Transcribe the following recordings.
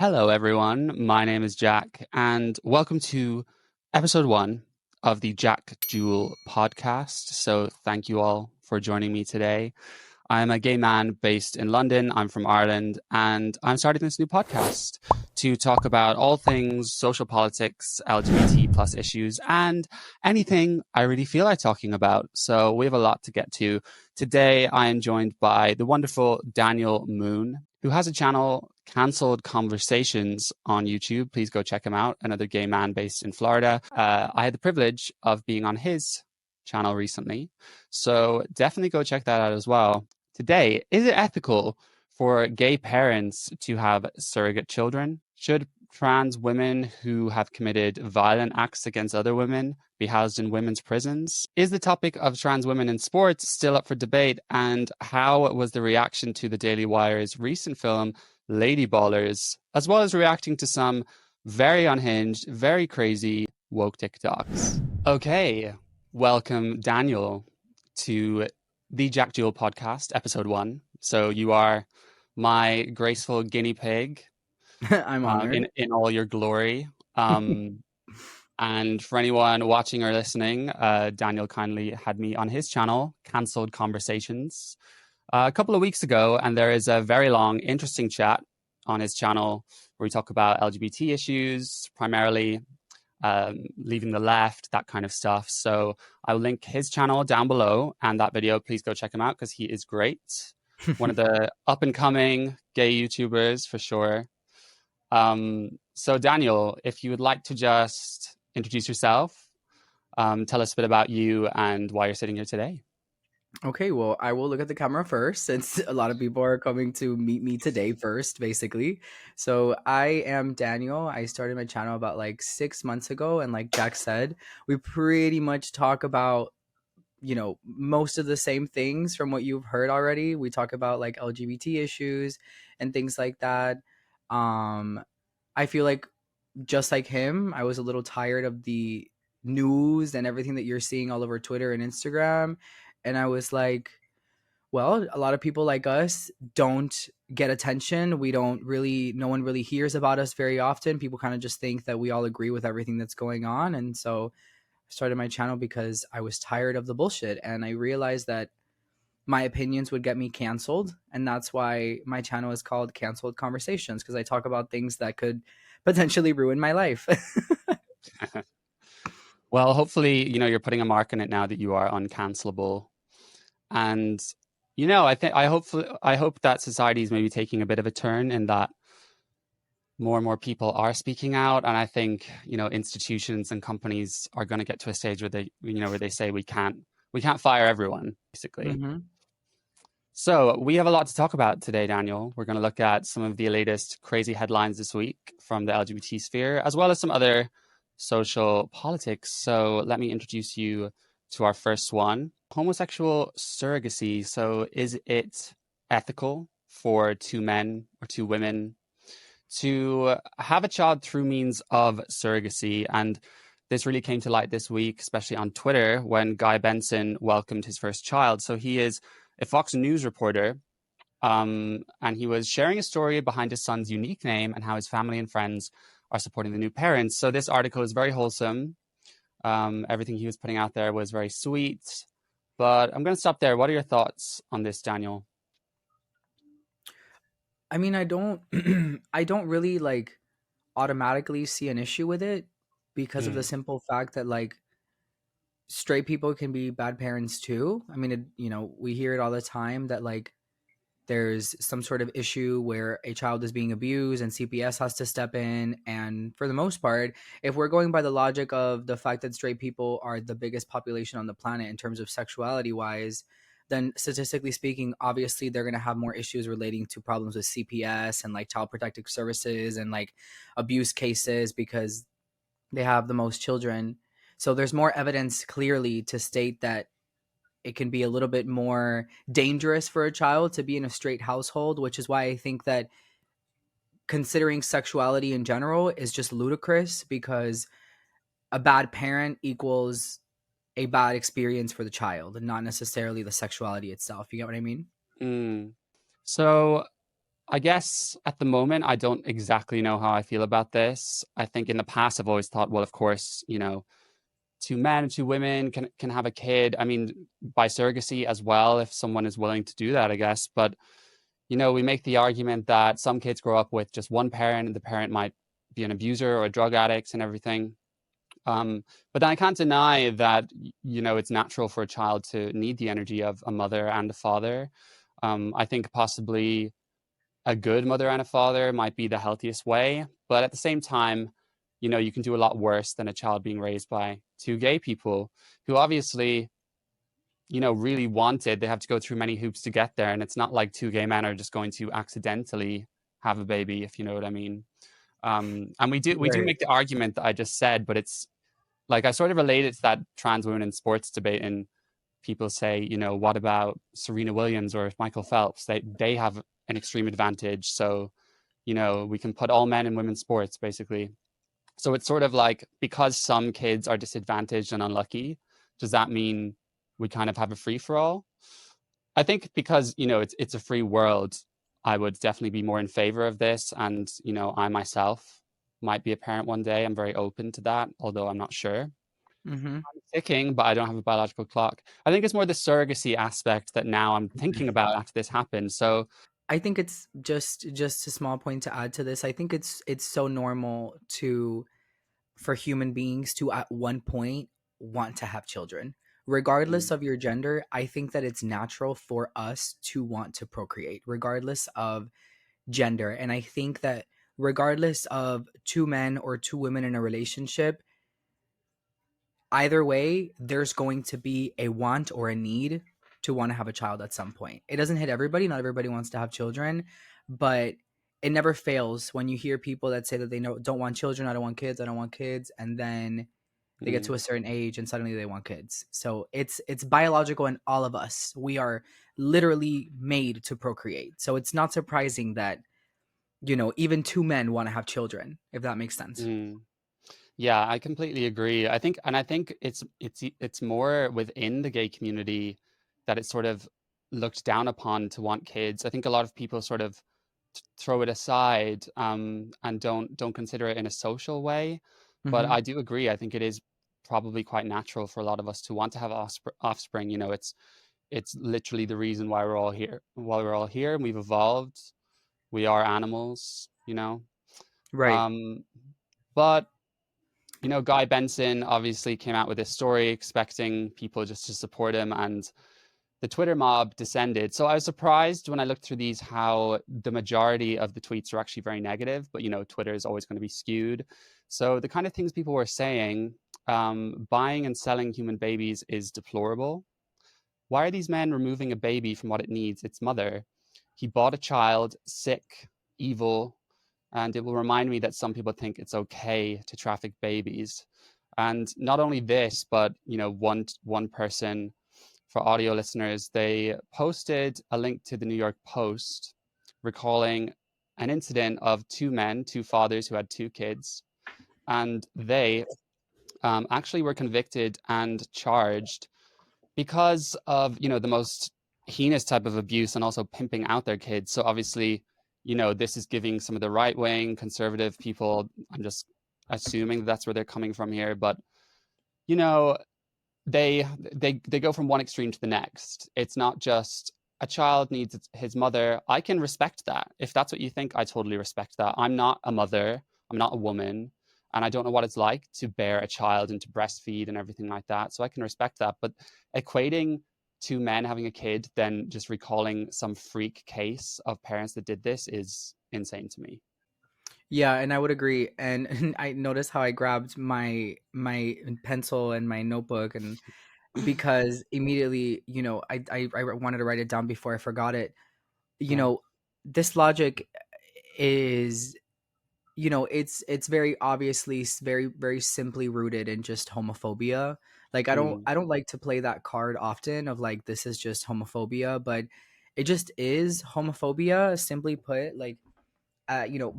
Hello, everyone. My name is Jack, and welcome to episode 1 of the Jack Jewell podcast. So, thank you all for joining me today. I'm a gay man based in London. I'm from Ireland, and I'm starting this new podcast to talk about all things social politics, LGBT plus issues, and anything I really feel like talking about. So, we have a lot to get to. Today, I am joined by the wonderful Daniel Moon, who has a channel, Cancelled Conversations, on YouTube. Please go check him out. Another gay man based in Florida. I had the privilege of being on his channel recently, so definitely go check that out as well. Today, is it ethical for gay parents to have surrogate children? Should trans women who have committed violent acts against other women be housed in women's prisons? Is the topic of trans women in sports still up for debate? And how was the reaction to the Daily Wire's recent film, Lady Ballers, as well as reacting to some very unhinged, very crazy woke TikToks? Okay, welcome, Daniel, to the Jack Jewell podcast, episode 1. So you are my graceful guinea pig I'm honored. in all your glory. And for anyone watching or listening, Daniel kindly had me on his channel, Cancelled Conversations, a couple of weeks ago. And there is a very long, interesting chat on his channel where we talk about LGBT issues, primarily leaving the left, that kind of stuff. So I'll link his channel down below and that video. Please go check him out because he is great. One of the up and coming gay YouTubers for sure. So Daniel, if you would like to just introduce yourself, tell us a bit about you and why you're sitting here today. Okay, well, I will look at the camera first since a lot of people are coming to meet me today first, basically. So I am Daniel. I started my channel about like 6 months ago. And like Jack said, we pretty much talk about, most of the same things from what you've heard already. We talk about like LGBT issues and things like that. I feel like just like him, I was a little tired of the news and everything that you're seeing all over Twitter and Instagram. And I was like, well, a lot of people like us don't get attention. We don't really, no one really hears about us very often. People kind of just think that we all agree with everything that's going on. And so I started my channel because I was tired of the bullshit. And I realized that my opinions would get me canceled. And that's why my channel is called Cancelled Conversations, because I talk about things that could potentially ruin my life. Well, hopefully, you're putting a mark on it now that you are uncancelable. And I hope that society is maybe taking a bit of a turn in that more and more people are speaking out. And I think, institutions and companies are going to get to a stage where they say we can't fire everyone, basically. Mm-hmm. So we have a lot to talk about today, Daniel. We're going to look at some of the latest crazy headlines this week from the LGBT sphere, as well as some other social politics. So let me introduce you to our first one. Homosexual surrogacy. So is it ethical for two men or two women to have a child through means of surrogacy? And this really came to light this week, especially on Twitter, when Guy Benson welcomed his first child. So he is a Fox News reporter, and he was sharing a story behind his son's unique name and how his family and friends are supporting the new parents. So this article is very wholesome. Everything he was putting out there was very sweet. But I'm going to stop there. What are your thoughts on this, Daniel? I mean, I don't I don't really like automatically see an issue with it because of the simple fact that like straight people can be bad parents too. I mean, we hear it all the time that like there's some sort of issue where a child is being abused and CPS has to step in. And for the most part, if we're going by the logic of the fact that straight people are the biggest population on the planet in terms of sexuality wise, then statistically speaking, obviously they're going to have more issues relating to problems with CPS and like child protective services and like abuse cases because they have the most children. So there's more evidence clearly to state that it can be a little bit more dangerous for a child to be in a straight household, which is why I think that considering sexuality in general is just ludicrous, because a bad parent equals a bad experience for the child and not necessarily the sexuality itself. You get what I mean? So I guess at the moment, I don't exactly know how I feel about this. I think in the past, I've always thought, well, of course, two men, two women can have a kid. I mean, by surrogacy as well, if someone is willing to do that, I guess. But we make the argument that some kids grow up with just one parent, and the parent might be an abuser or a drug addict and everything. But then I can't deny that it's natural for a child to need the energy of a mother and a father. I think possibly a good mother and a father might be the healthiest way, but at the same time, you can do a lot worse than a child being raised by two gay people who obviously really wanted. They have to go through many hoops to get there, and it's not like two gay men are just going to accidentally have a baby, if you know what I mean. And we do Right. make the argument that I just said, but it's like I sort of relate it to that trans women in sports debate, and people say, what about Serena Williams or Michael Phelps? They have an extreme advantage, so we can put all men in women's sports basically. So it's sort of like, because some kids are disadvantaged and unlucky, does that mean we kind of have a free for all? I think because it's a free world, I would definitely be more in favor of this, and I myself might be a parent one day. I'm very open to that, although I'm not sure. Mm-hmm. I'm ticking, but I don't have a biological clock. I think it's more the surrogacy aspect that now I'm thinking about after this happened. So, I think it's just a small point to add to this. I think it's so normal to for human beings to at one point want to have children. Regardless mm, of your gender, I think that it's natural for us to want to procreate regardless of gender. And I think that regardless of two men or two women in a relationship, either way, there's going to be a want or a need to want to have a child at some point. It doesn't hit everybody. Not everybody wants to have children, but it never fails when you hear people that say that they don't want children. I don't want kids. I don't want kids. And then they get to mm, a certain age and suddenly they want kids. So it's biological in all of us. We are literally made to procreate. So it's not surprising that, even two men want to have children, if that makes sense. mm. Yeah, I completely agree. I think it's more within the gay community that it's sort of looked down upon to want kids. I think a lot of people sort of throw it aside, and don't consider it in a social way. But Hmm. I do agree. I think it is probably quite natural for a lot of us to want to have offspring. It's literally the reason why we're all here. Why we're all here, and we've evolved. We are animals. Right. Um, but Guy Benson obviously came out with this story expecting people just to support him, and the Twitter mob descended. So I was surprised when I looked through these how the majority of the tweets are actually very negative, but Twitter is always going to be skewed. So the kind of things people were saying, buying and selling human babies is deplorable. Why are these men removing a baby from what it needs, its mother? He bought a child, sick, evil, and it will remind me that some people think it's okay to traffic babies. And not only this, but one person, for audio listeners, they posted a link to the New York Post recalling an incident of two men, two fathers who had two kids, and they actually were convicted and charged because of the most heinous type of abuse and also pimping out their kids. So obviously, this is giving some of the right wing conservative people. I'm just assuming that's where they're coming from here, but you know, they go from one extreme to the next. It's not just a child needs his mother. I can respect that. If that's what you think, I totally respect that. I'm not a mother. I'm not a woman. And I don't know what it's like to bear a child and to breastfeed and everything like that. So I can respect that. But equating two men having a kid, then just recalling some freak case of parents that did this is insane to me. Yeah, and I would agree. And I noticed how I grabbed my pencil and my notebook, and because immediately, I wanted to write it down before I forgot it. You Yeah. know, this logic is, it's very obviously very very simply rooted in just homophobia. Like I don't Mm, I don't like to play that card often of like this is just homophobia, but it just is homophobia, simply put. Like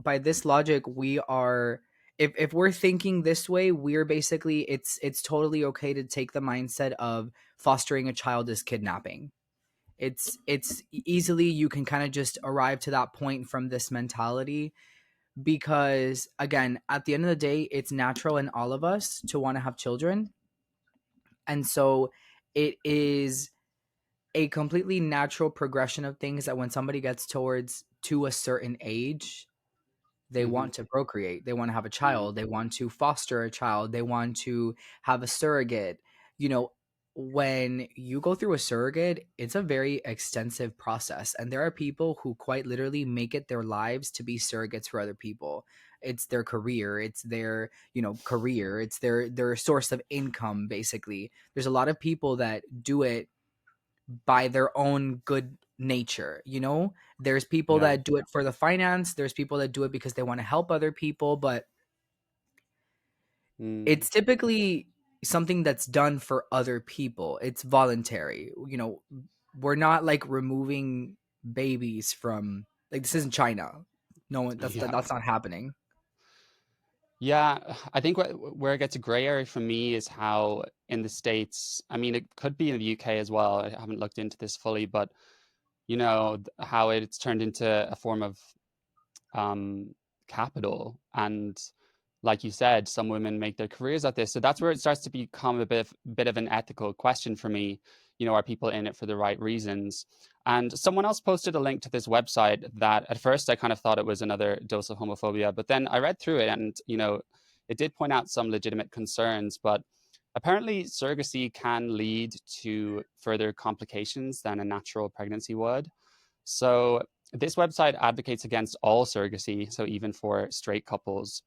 by this logic, we are, if we're thinking this way, we're basically, it's totally okay to take the mindset of fostering a child is kidnapping. It's easily you can kind of just arrive to that point from this mentality, because again, at the end of the day, it's natural in all of us to want to have children. And so it is a completely natural progression of things that when somebody gets towards to a certain age, they Mm-hmm. want to procreate, they want to have a Mm. child, they want to foster a child, they want to have a surrogate. You know, when you go through a surrogate, it's a very extensive process, and there are people who quite literally make it their lives to be surrogates for other people. It's their career, it's their, career, it's their source of income basically. There's a lot of people that do it by their own good nature, there's people Yeah. that do it for the finance, there's people that do it because they want to help other people, but Mm. it's typically something that's done for other people. It's voluntary. We're not like removing babies from, like, this isn't China. No one, Yeah. that's not happening. Yeah, I think where it gets a gray area for me is how in the States, I mean, it could be in the UK as well. I haven't looked into this fully, but how it's turned into a form of um, capital. And like you said, some women make their careers at this. So that's where it starts to become a bit of an ethical question for me. Are people in it for the right reasons? And someone else posted a link to this website that at first I kind of thought it was another dose of homophobia, but then I read through it and, it did point out some legitimate concerns, but apparently surrogacy can lead to further complications than a natural pregnancy would. So this website advocates against all surrogacy, so even for straight couples,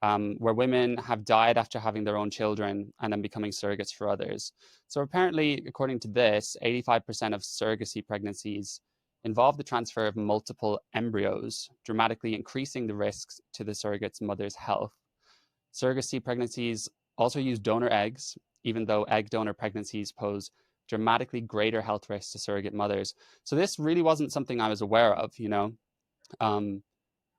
where women have died after having their own children and then becoming surrogates for others. So apparently, according to this, 85% of surrogacy pregnancies involve the transfer of multiple embryos, dramatically increasing the risks to the surrogate's mother's health. Surrogacy pregnancies also use donor eggs, even though egg donor pregnancies pose dramatically greater health risks to surrogate mothers. So this really wasn't something I was aware of. Um,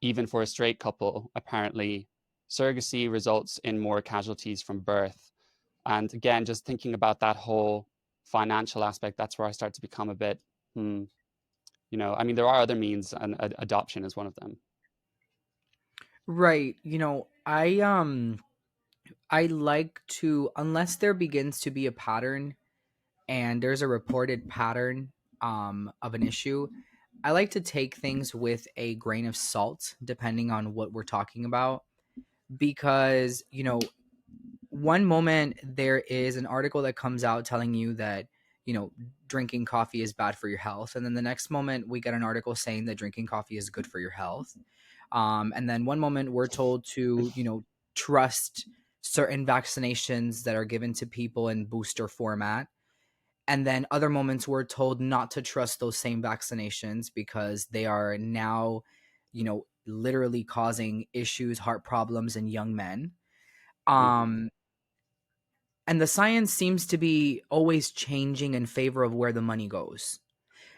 Even for a straight couple, apparently surrogacy results in more casualties from birth. And again, just thinking about that whole financial aspect, that's where I start to become a bit, hmm, I mean, there are other means, and adoption is one of them. Right. I like to, unless there begins to be a pattern and there's a reported pattern of an issue, I like to take things with a grain of salt, depending on what we're talking about. Because, one moment there is an article that comes out telling you that, you know, drinking coffee is bad for your health. And then the next moment, we get an article saying that drinking coffee is good for your health. And then one moment, we're told to, trust certain vaccinations that are given to people in booster format, and then other moments we're told not to trust those same vaccinations because they are now, literally causing issues, heart problems in young men. Hmm. um and the science seems to be always changing in favor of where the money goes.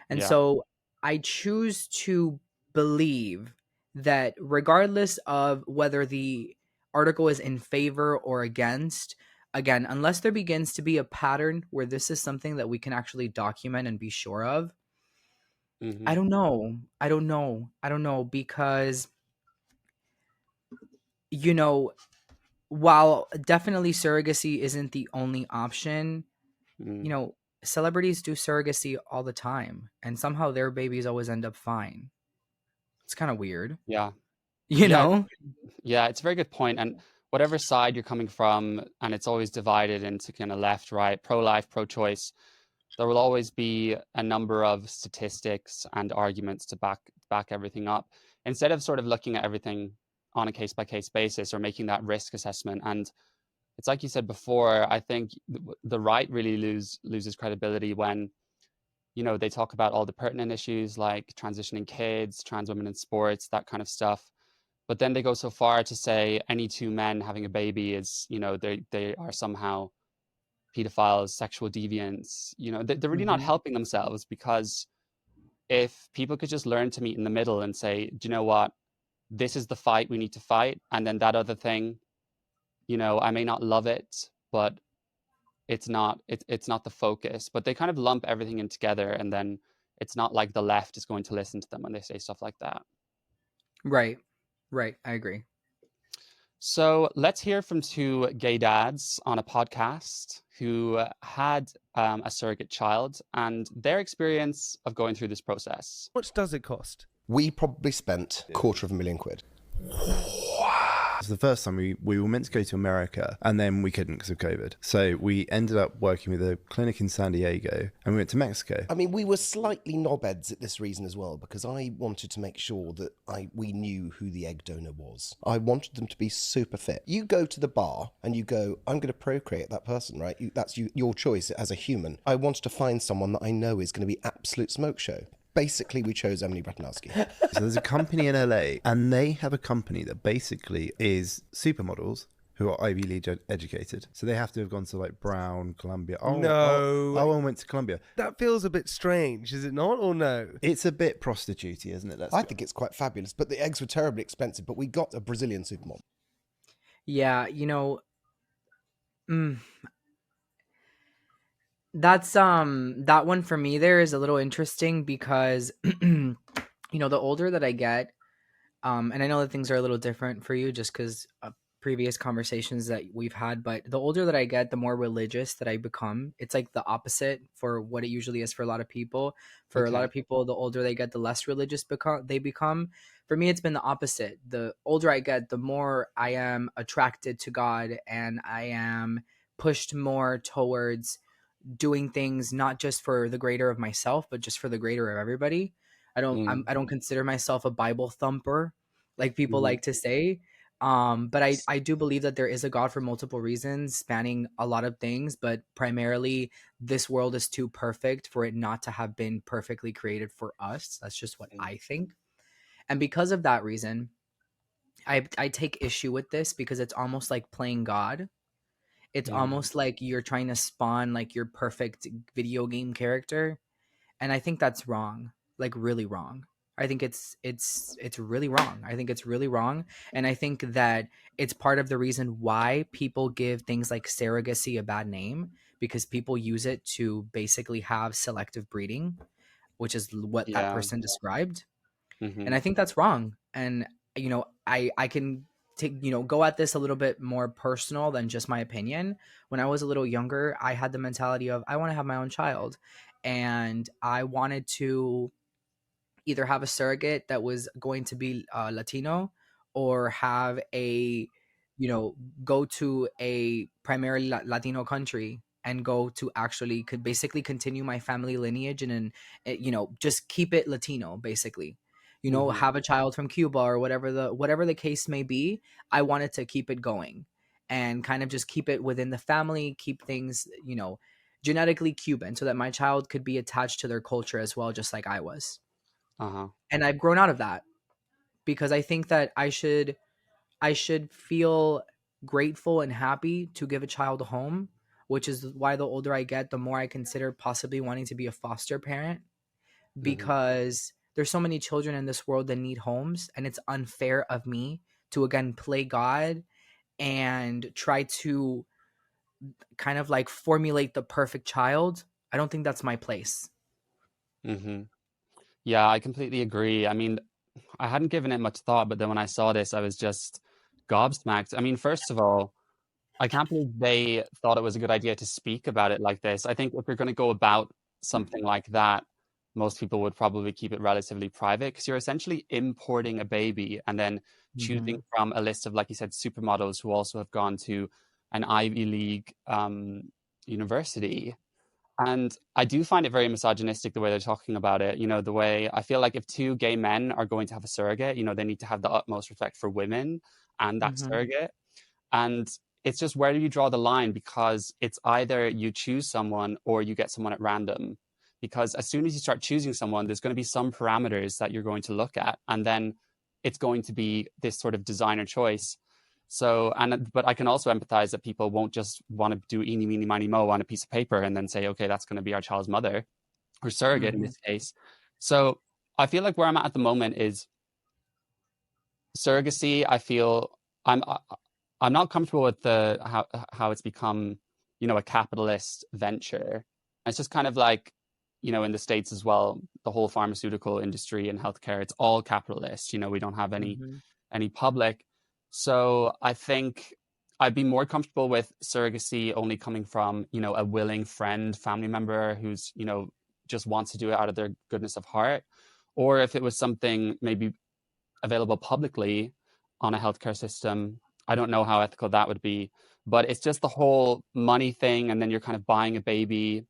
And Yeah. so I choose to believe that regardless of whether the article is in favor or against, again, unless there begins to be a pattern where this is something that we can actually document and be sure of, I Hmm. don't know. I don't know because, you know, while definitely surrogacy isn't the only option, you Mm. know, celebrities do surrogacy all the time and somehow their babies always end up fine. It's kind of weird, Yeah. you Yeah. know? Yeah. It's a very good point. And whatever side you're coming from, and it's always divided into kind of left, right, pro life, pro choice, there will always be a number of statistics and arguments to back everything up instead of sort of looking at everything on a case by case basis or making that risk assessment. And it's like you said before, I think the right really loses credibility when they talk about all the pertinent issues like transitioning kids, trans women in sports, that kind of stuff. But then they go so far to say any two men having a baby is, they are somehow pedophiles, sexual deviants. They're really not Mhm. helping themselves, because if people could just learn to meet in the middle and say, do you know what? This is the fight we need to fight. And then that other thing, I may not love it, but it's not the focus. But they kind of lump everything in together, and then It's not like the left is going to listen to them when they say stuff like that. Right. Right. I agree. So let's hear from two gay dads on a podcast who had a surrogate child and their experience of going through this process. How much does it cost? We probably spent £250,000. It's the first time we were meant to go to America, and then we couldn't because of COVID. So we ended up working with a clinic in San Diego, and we went to Mexico. I mean, we were slightly knobheads at this reason as well, because I wanted to make sure that we knew who the egg donor was. I wanted them to be super fit. You go to the bar and you go, I'm going to procreate that person, right? That's your choice as a human. I wanted to find someone that I know is going to be absolute smoke show. Basically, we chose Emily Bratanowski. So there's a company in LA, and they have a company that basically is supermodels who are Ivy League educated. So they have to have gone to like Brown, Columbia. No. Owen went to Columbia. That feels a bit strange, is it not, or no? It's a bit prostitute-y, isn't it? I think it's quite fabulous, but the eggs were terribly expensive, but we got a Brazilian supermodel. Yeah, that's that one for me there is a little interesting because the older that I get, and I know that things are a little different for you just because previous conversations that we've had, but the older that I get, the more religious that I become. It's like the opposite for what it usually is for a lot of people. For a lot of people, the older they get, the less religious they become. For me, it's been the opposite. The older I get, the more I am attracted to God, and I am pushed more towards doing things not just for the greater of myself, but just for the greater of everybody. I don't consider myself a Bible thumper like people like to say. But I do believe that there is a God for multiple reasons, spanning a lot of things, but primarily this world is too perfect for it not to have been perfectly created for us. That's just what I think. And because of that reason, I take issue with this because it's almost like playing God. It's almost like you're trying to spawn like your perfect video game character. And I think that's wrong, like really wrong. I think it's really wrong. I think it's really wrong. And I think that it's part of the reason why people give things like surrogacy a bad name, because people use it to basically have selective breeding, which is what that person described. And I think that's wrong. And, I can take, go at this a little bit more personal than just my opinion. When I was a little younger, I had the mentality of I want to have my own child. And I wanted to either have a surrogate that was going to be Latino, or have go to a primarily Latino country and go to actually could basically continue my family lineage and just keep it Latino basically. Have a child from Cuba or whatever the case may be. I wanted to keep it going and kind of just keep it within the family, keep things, genetically Cuban, so that my child could be attached to their culture as well, just like I was. And I've grown out of that because I think that I should feel grateful and happy to give a child a home, which is why the older I get, the more I consider possibly wanting to be a foster parent, because there's so many children in this world that need homes, and it's unfair of me to again play God and try to kind of like formulate the perfect child. I don't think that's my place. Yeah, I completely agree. I mean, I hadn't given it much thought, but then when I saw this, I was just gobsmacked. I mean, first of all, I can't believe they thought it was a good idea to speak about it like this. I think if you're going to go about something like that, most people would probably keep it relatively private, because you're essentially importing a baby and then choosing from a list of, like you said, supermodels who also have gone to an Ivy League university. And I do find it very misogynistic the way they're talking about it. The way I feel like if two gay men are going to have a surrogate, they need to have the utmost respect for women and that surrogate. And it's just, where do you draw the line? Because it's either you choose someone or you get someone at random. Because as soon as you start choosing someone, there's going to be some parameters that you're going to look at. And then it's going to be this sort of designer choice. So, but I can also empathize that people won't just want to do eeny, meeny, miny, mo on a piece of paper and then say, okay, that's going to be our child's mother or surrogate in this case. So I feel like where I'm at the moment is surrogacy. I feel I'm not comfortable with how it's become, a capitalist venture. It's just kind of like, in the States as well, the whole pharmaceutical industry and healthcare, it's all capitalist. We don't have any public. So I think I'd be more comfortable with surrogacy only coming from, a willing friend, family member who's, just wants to do it out of their goodness of heart. Or if it was something maybe available publicly on a healthcare system, I don't know how ethical that would be. But it's just the whole money thing, and then you're kind of buying a baby.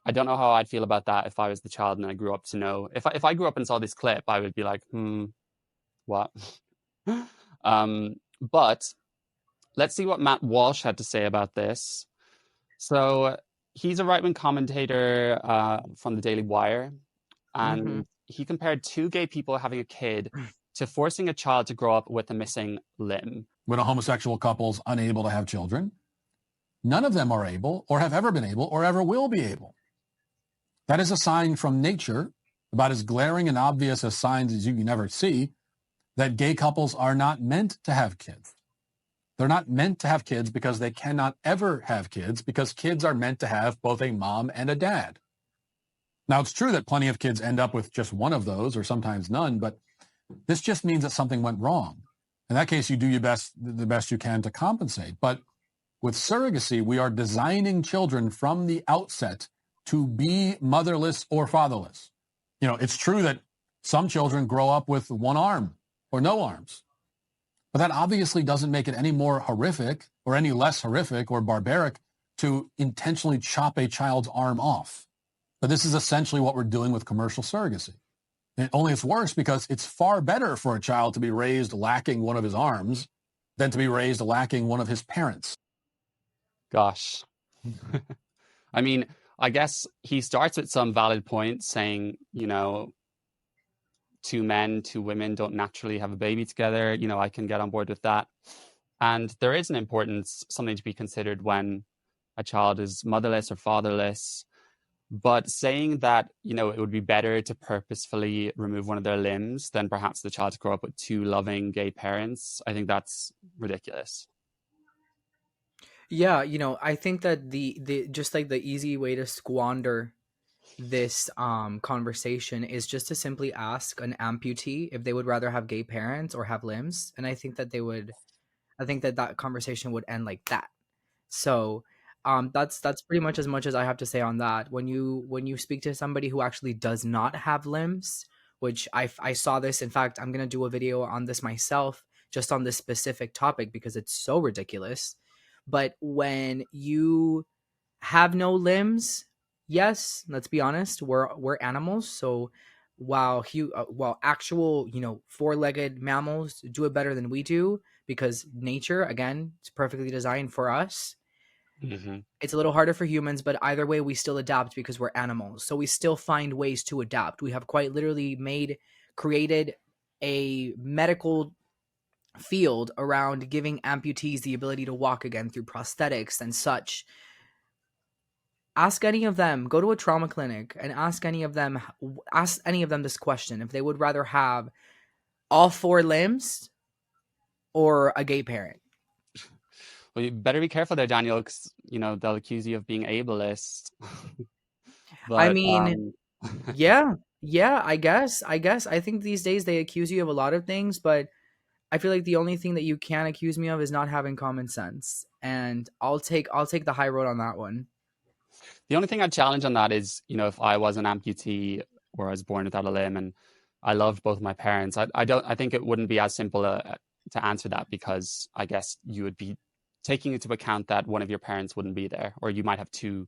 I don't know how I'd feel about that if I was the child and I grew up to know. If I grew up and saw this clip, I would be like, what? But let's see what Matt Walsh had to say about this. So he's a right-wing commentator from the Daily Wire, and he compared two gay people having a kid to forcing a child to grow up with a missing limb. When a homosexual couple's unable to have children, none of them are able or have ever been able or ever will be able. That is a sign from nature, about as glaring and obvious as signs as you can ever see, that gay couples are not meant to have kids. They're not meant to have kids because they cannot ever have kids, because kids are meant to have both a mom and a dad. Now, it's true that plenty of kids end up with just one of those or sometimes none, but this just means that something went wrong. In that case, you do the best you can to compensate. But with surrogacy, we are designing children from the outset to be motherless or fatherless. It's true that some children grow up with one arm or no arms, but that obviously doesn't make it any more horrific or any less horrific or barbaric to intentionally chop a child's arm off. But this is essentially what we're doing with commercial surrogacy. Only it's worse because it's far better for a child to be raised lacking one of his arms than to be raised lacking one of his parents. Gosh. I mean, I guess he starts with some valid points saying, two men, two women don't naturally have a baby together. I can get on board with that. And there is an importance, something to be considered when a child is motherless or fatherless. But saying that, it would be better to purposefully remove one of their limbs than perhaps the child to grow up with two loving gay parents, I think that's ridiculous. Yeah, I think that the just like the easy way to squander this conversation is just to simply ask an amputee if they would rather have gay parents or have limbs, and I think that that conversation would end like that. So that's pretty much as I have to say on that. When you speak to somebody who actually does not have limbs, which I saw this, in fact, I'm gonna do a video on this myself, just on this specific topic because it's so ridiculous. But when you have no limbs, yes, let's be honest, we're animals. So while actual four-legged mammals do it better than we do because nature, again, it's perfectly designed for us. It's a little harder for humans, but either way we still adapt because we're animals. So we still find ways to adapt. We have quite literally created a medical field around giving amputees the ability to walk again through prosthetics and such. Ask any of them, go to a trauma clinic and ask any of them this question, if they would rather have all four limbs or a gay parent. Well, you better be careful there, Daniel, because, they'll accuse you of being ableist. But, I mean, yeah, I guess. I think these days they accuse you of a lot of things, but I feel like the only thing that you can accuse me of is not having common sense. And I'll take the high road on that one. The only thing I'd challenge on that is, if I was an amputee or I was born without a limb and I loved both my parents, I think it wouldn't be as simple to answer that, because I guess you would be taking into account that one of your parents wouldn't be there, or you might have two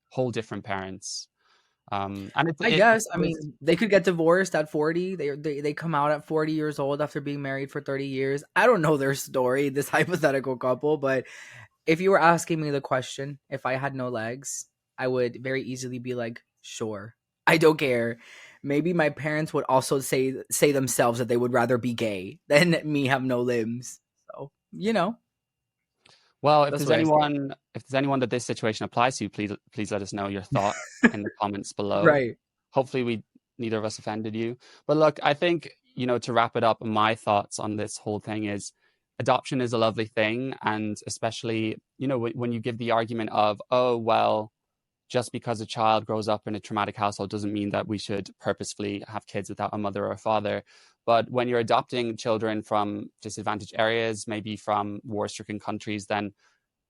whole different parents. And I mean, they could get divorced at 40. They come out at 40 years old after being married for 30 years. I don't know their story, this hypothetical couple, but if you were asking me the question, if I had no legs, I would very easily be like, sure, I don't care. Maybe my parents would also say themselves that they would rather be gay than me have no limbs. So, Well, if there's anyone that this situation applies to, please let us know your thoughts in the comments below. Right. Hopefully neither of us offended you. But look, I think, to wrap it up, my thoughts on this whole thing is adoption is a lovely thing. And especially, when you give the argument of, oh, well, just because a child grows up in a traumatic household doesn't mean that we should purposefully have kids without a mother or a father. But when you're adopting children from disadvantaged areas, maybe from war-stricken countries, then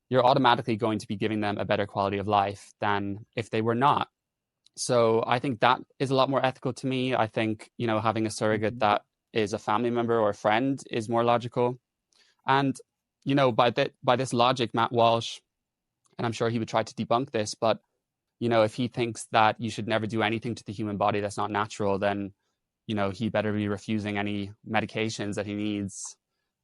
you're automatically going to be giving them a better quality of life than if they were not. So I think that is a lot more ethical to me. I think, having a surrogate that is a family member or a friend is more logical. And, by this logic, Matt Walsh, and I'm sure he would try to debunk this, but, if he thinks that you should never do anything to the human body that's not natural, then, he better be refusing any medications that he needs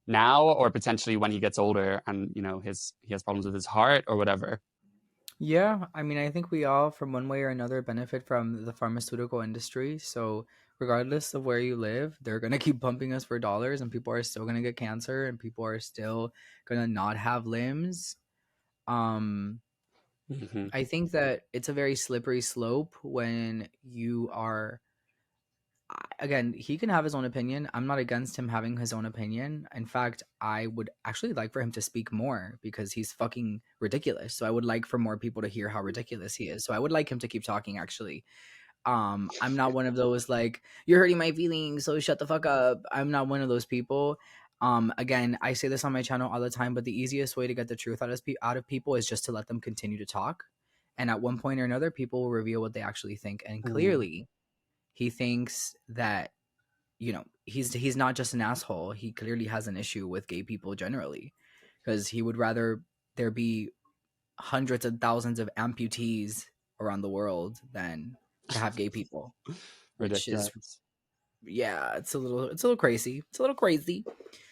now, or potentially when he gets older and, he has problems with his heart or whatever. Yeah, I mean, I think we all, from one way or another, benefit from the pharmaceutical industry. So, regardless of where you live, they're going to keep pumping us for dollars, and people are still going to get cancer, and people are still going to not have limbs. Um, I think that it's a very slippery slope when you are. Again, he can have his own opinion. I'm not against him having his own opinion. In fact, I would actually like for him to speak more because he's fucking ridiculous. So I would like for more people to hear how ridiculous he is. So I would like him to keep talking actually. I'm not one of those like, you're hurting my feelings, so shut the fuck up. I'm not one of those people. Again, I say this on my channel all the time, but the easiest way to get the truth out of people is just to let them continue to talk. And at one point or another, people will reveal what they actually think. And clearly, he thinks that he's not just an asshole. He clearly has an issue with gay people generally, because he would rather there be hundreds of thousands of amputees around the world than to have gay people, which is it's a little crazy. It's a little crazy.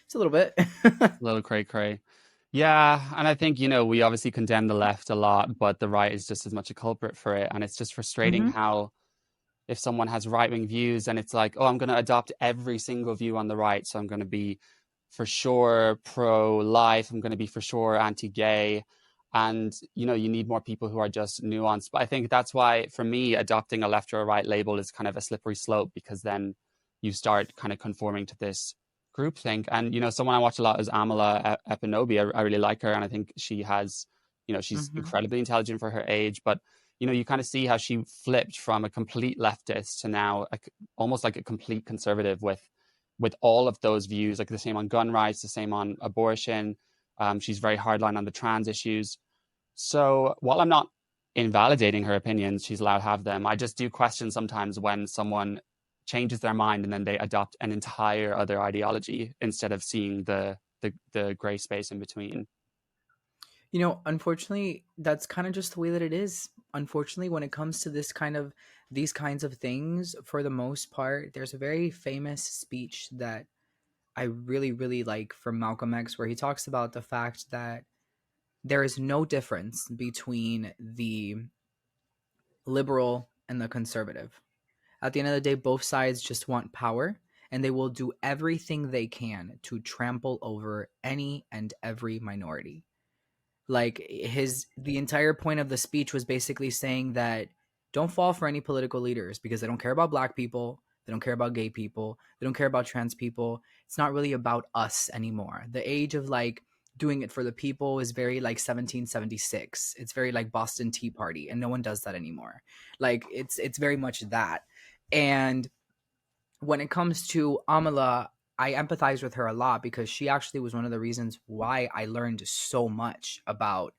It's a little bit. A little cray. Yeah, and I think, we obviously condemn the left a lot, but the right is just as much a culprit for it. And it's just frustrating how if someone has right-wing views and it's like, oh, I'm going to adopt every single view on the right. So I'm going to be for sure pro-life. I'm going to be for sure anti-gay. And, you need more people who are just nuanced. But I think that's why, for me, adopting a left or a right label is kind of a slippery slope, because then you start kind of conforming to this groupthink. And, someone I watch a lot is Amala Epinobi. I really like her. And I think she has, she's incredibly intelligent for her age. But, you kind of see how she flipped from a complete leftist to now almost like a complete conservative with all of those views, like the same on gun rights, the same on abortion. She's very hardline on the trans issues. So while I'm not invalidating her opinions, she's allowed to have them. I just do question sometimes when someone changes their mind and then they adopt an entire other ideology instead of seeing the gray space in between. Unfortunately, that's kind of just the way that it is. Unfortunately, when it comes to these kinds of things, for the most part, there's a very famous speech that I really, really like from Malcolm X, where he talks about the fact that there is no difference between the liberal and the conservative. At the end of the day, both sides just want power, and they will do everything they can to trample over any and every minority. Like the entire point of the speech was basically saying that don't fall for any political leaders because they don't care about black people, they don't care about gay people, they don't care about trans people. It's not really about us anymore. The age of like doing it for the people is very like 1776. It's very like Boston Tea Party, and no one does that anymore. Like it's very much that. And when it comes to Amala, I empathize with her a lot because she actually was one of the reasons why I learned so much about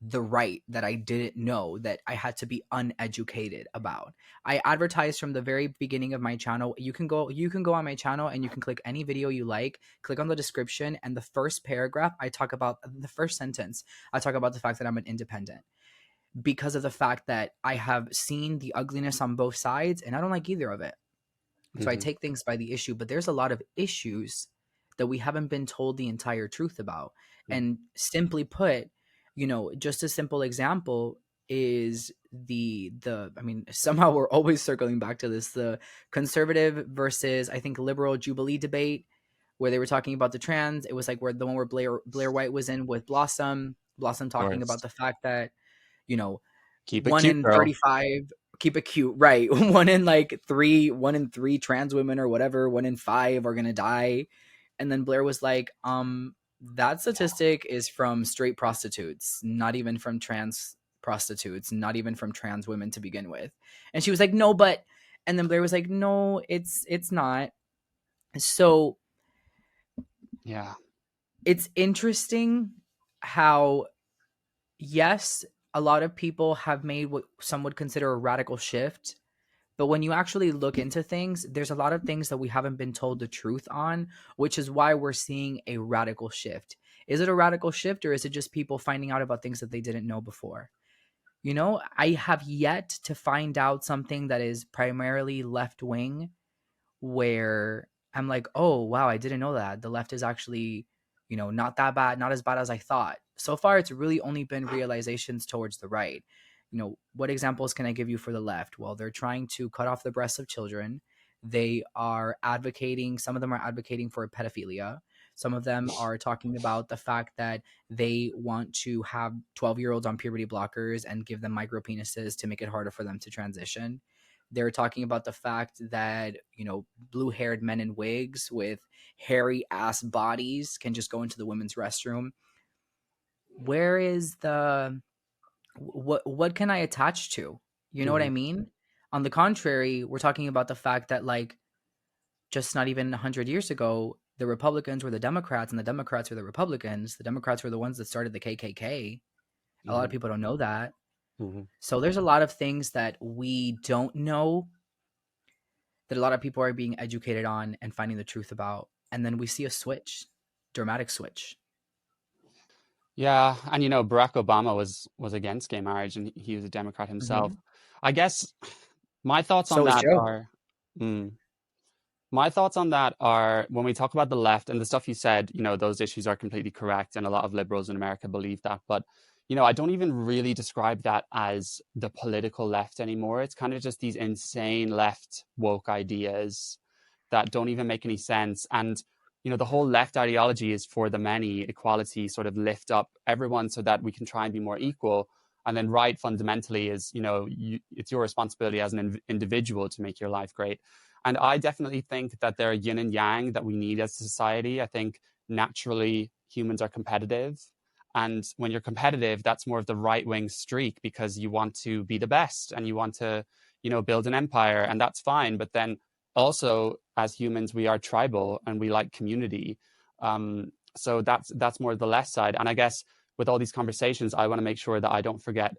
the right that I didn't know, that I had to be uneducated about. I advertised from the very beginning of my channel. You can go on my channel and you can click any video you like, click on the description, and the first paragraph I talk about, the first sentence I talk about the fact that I'm an independent, because of the fact that I have seen the ugliness on both sides and I don't like either of it. So I take things by the issue, but there's a lot of issues that we haven't been told the entire truth about. And simply put, just a simple example is somehow we're always circling back to this, the conservative versus, I think, liberal Jubilee debate, where they were talking about the trans. It was like the one where Blair White was in with Blossom talking about the fact that, Keep it 1 cute, in girl. 35, keep it cute, right? 1 in 3 trans women or whatever, 1 in 5 are gonna die. And then Blair was like, that statistic is from straight prostitutes, not even from trans prostitutes, not even from trans women to begin with. And she was like, no, but, and then Blair was like, no, it's not. So Yeah. it's interesting how, yes, a lot of people have made what some would consider a radical shift. But when you actually look into things, there's a lot of things that we haven't been told the truth on, which is why we're seeing a radical shift. Is it a radical shift, or is it just people finding out about things that they didn't know before? You know, I have yet to find out something that is primarily left wing where I'm like, oh, wow, I didn't know that. The left is actually, you know, not that bad, not as bad as I thought. So far, it's really only been realizations towards the right. You know, what examples can I give you for the left? Well, they're trying to cut off the breasts of children. They are advocating, some of them are advocating for pedophilia. Some of them are talking about the fact that they want to have 12-year-olds on puberty blockers and give them micro penises to make it harder for them to transition. They're talking about the fact that, you know, blue-haired men in wigs with hairy ass bodies can just go into the women's restroom. Where is the what can I attach to? You know what I mean? On the contrary, we're talking about the fact that, like, just not even 100 years ago, the Republicans were the Democrats and the Democrats were the Republicans. The Democrats were the ones that started the KKK. A lot of people don't know that. So there's a lot of things that we don't know that a lot of people are being educated on and finding the truth about. And then we see a switch, dramatic switch. Yeah, and you know, Barack Obama was against gay marriage, and he was a Democrat himself. I guess my thoughts on So is that Joe. are, mm, my thoughts on that are when we talk about the left and the stuff you said, you know, those issues are completely correct, and a lot of liberals in America believe that. But you know, I don't even really describe that as the political left anymore. It's kind of just these insane left woke ideas that don't even make any sense. And you know, the whole left ideology is for the many, equality, sort of lift up everyone so that we can try and be more equal. And then right fundamentally is, you know, it's your responsibility as an individual to make your life great. And I definitely think that there are yin and yang that we need as a society. I think naturally humans are competitive. And when you're competitive, that's more of the right wing streak because you want to be the best and you want to, you know, build an empire, and that's fine. But then also, as humans, we are tribal and we like community. So that's more the left side. And I guess with all these conversations, I want to make sure that I don't forget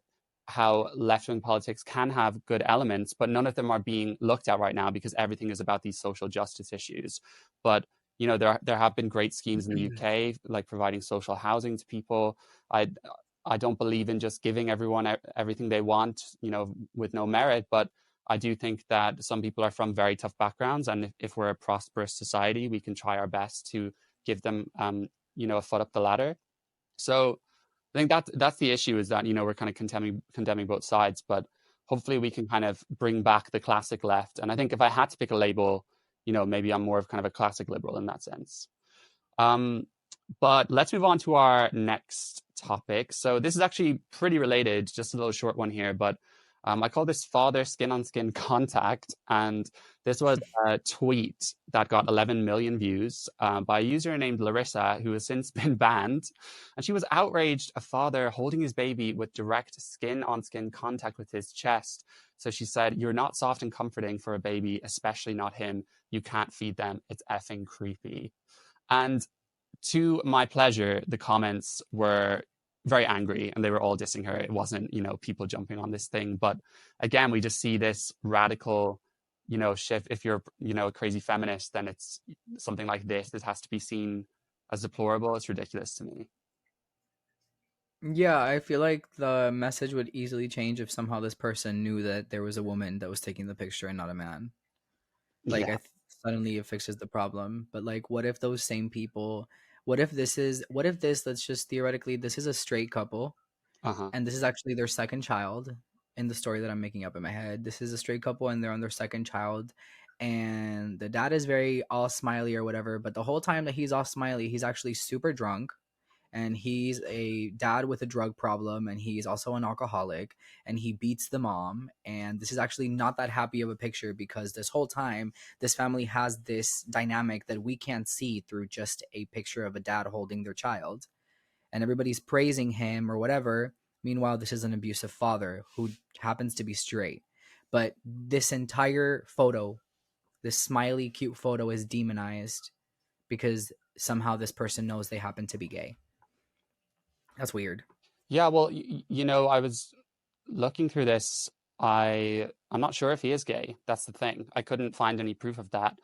how left-wing politics can have good elements, but none of them are being looked at right now because everything is about these social justice issues. But you know, there have been great schemes in the UK, like providing social housing to people. I don't believe in just giving everyone everything they want, you know, with no merit, but I do think that some people are from very tough backgrounds, and if we're a prosperous society, we can try our best to give them, you know, a foot up the ladder. So I think that's the issue, is that, you know, we're kind of condemning both sides, but hopefully we can kind of bring back the classic left. And I think if I had to pick a label, you know, maybe I'm more of kind of a classic liberal in that sense. But let's move on to our next topic. So this is actually pretty related, just a little short one here, but I call this father skin-on-skin contact. And this was a tweet that got 11 million views by a user named Larissa, who has since been banned. And she was outraged a father holding his baby with direct skin-on-skin contact with his chest. So she said, "You're not soft and comforting for a baby, especially not him. You can't feed them. It's effing creepy." And to my pleasure, the comments were very angry and they were all dissing her. It wasn't, you know, people jumping on this thing. But again, we just see this radical, you know, shift. If you're, you know, a crazy feminist, then it's something like this. It has to be seen as deplorable. It's ridiculous to me. Yeah, I feel like the message would easily change if somehow this person knew that there was a woman that was taking the picture and not a man. Like, Yeah. suddenly it fixes the problem. But like, what if those same people, what if this, let's just theoretically, this is a straight couple Uh-huh. and this is actually their second child in the story that I'm making up in my head. This is a straight couple and they're on their second child. And the dad is very all smiley or whatever, but the whole time that he's all smiley, he's actually super drunk, and he's a dad with a drug problem, and he's also an alcoholic, and he beats the mom. And this is actually not that happy of a picture, because this whole time this family has this dynamic that we can't see through just a picture of a dad holding their child, and everybody's praising him or whatever. Meanwhile, this is an abusive father who happens to be straight. But this entire photo, this smiley, cute photo, is demonized because somehow this person knows they happen to be gay. That's weird. Yeah, well, I was looking through this. I'm not sure if he is gay. That's the thing. I couldn't find any proof of that.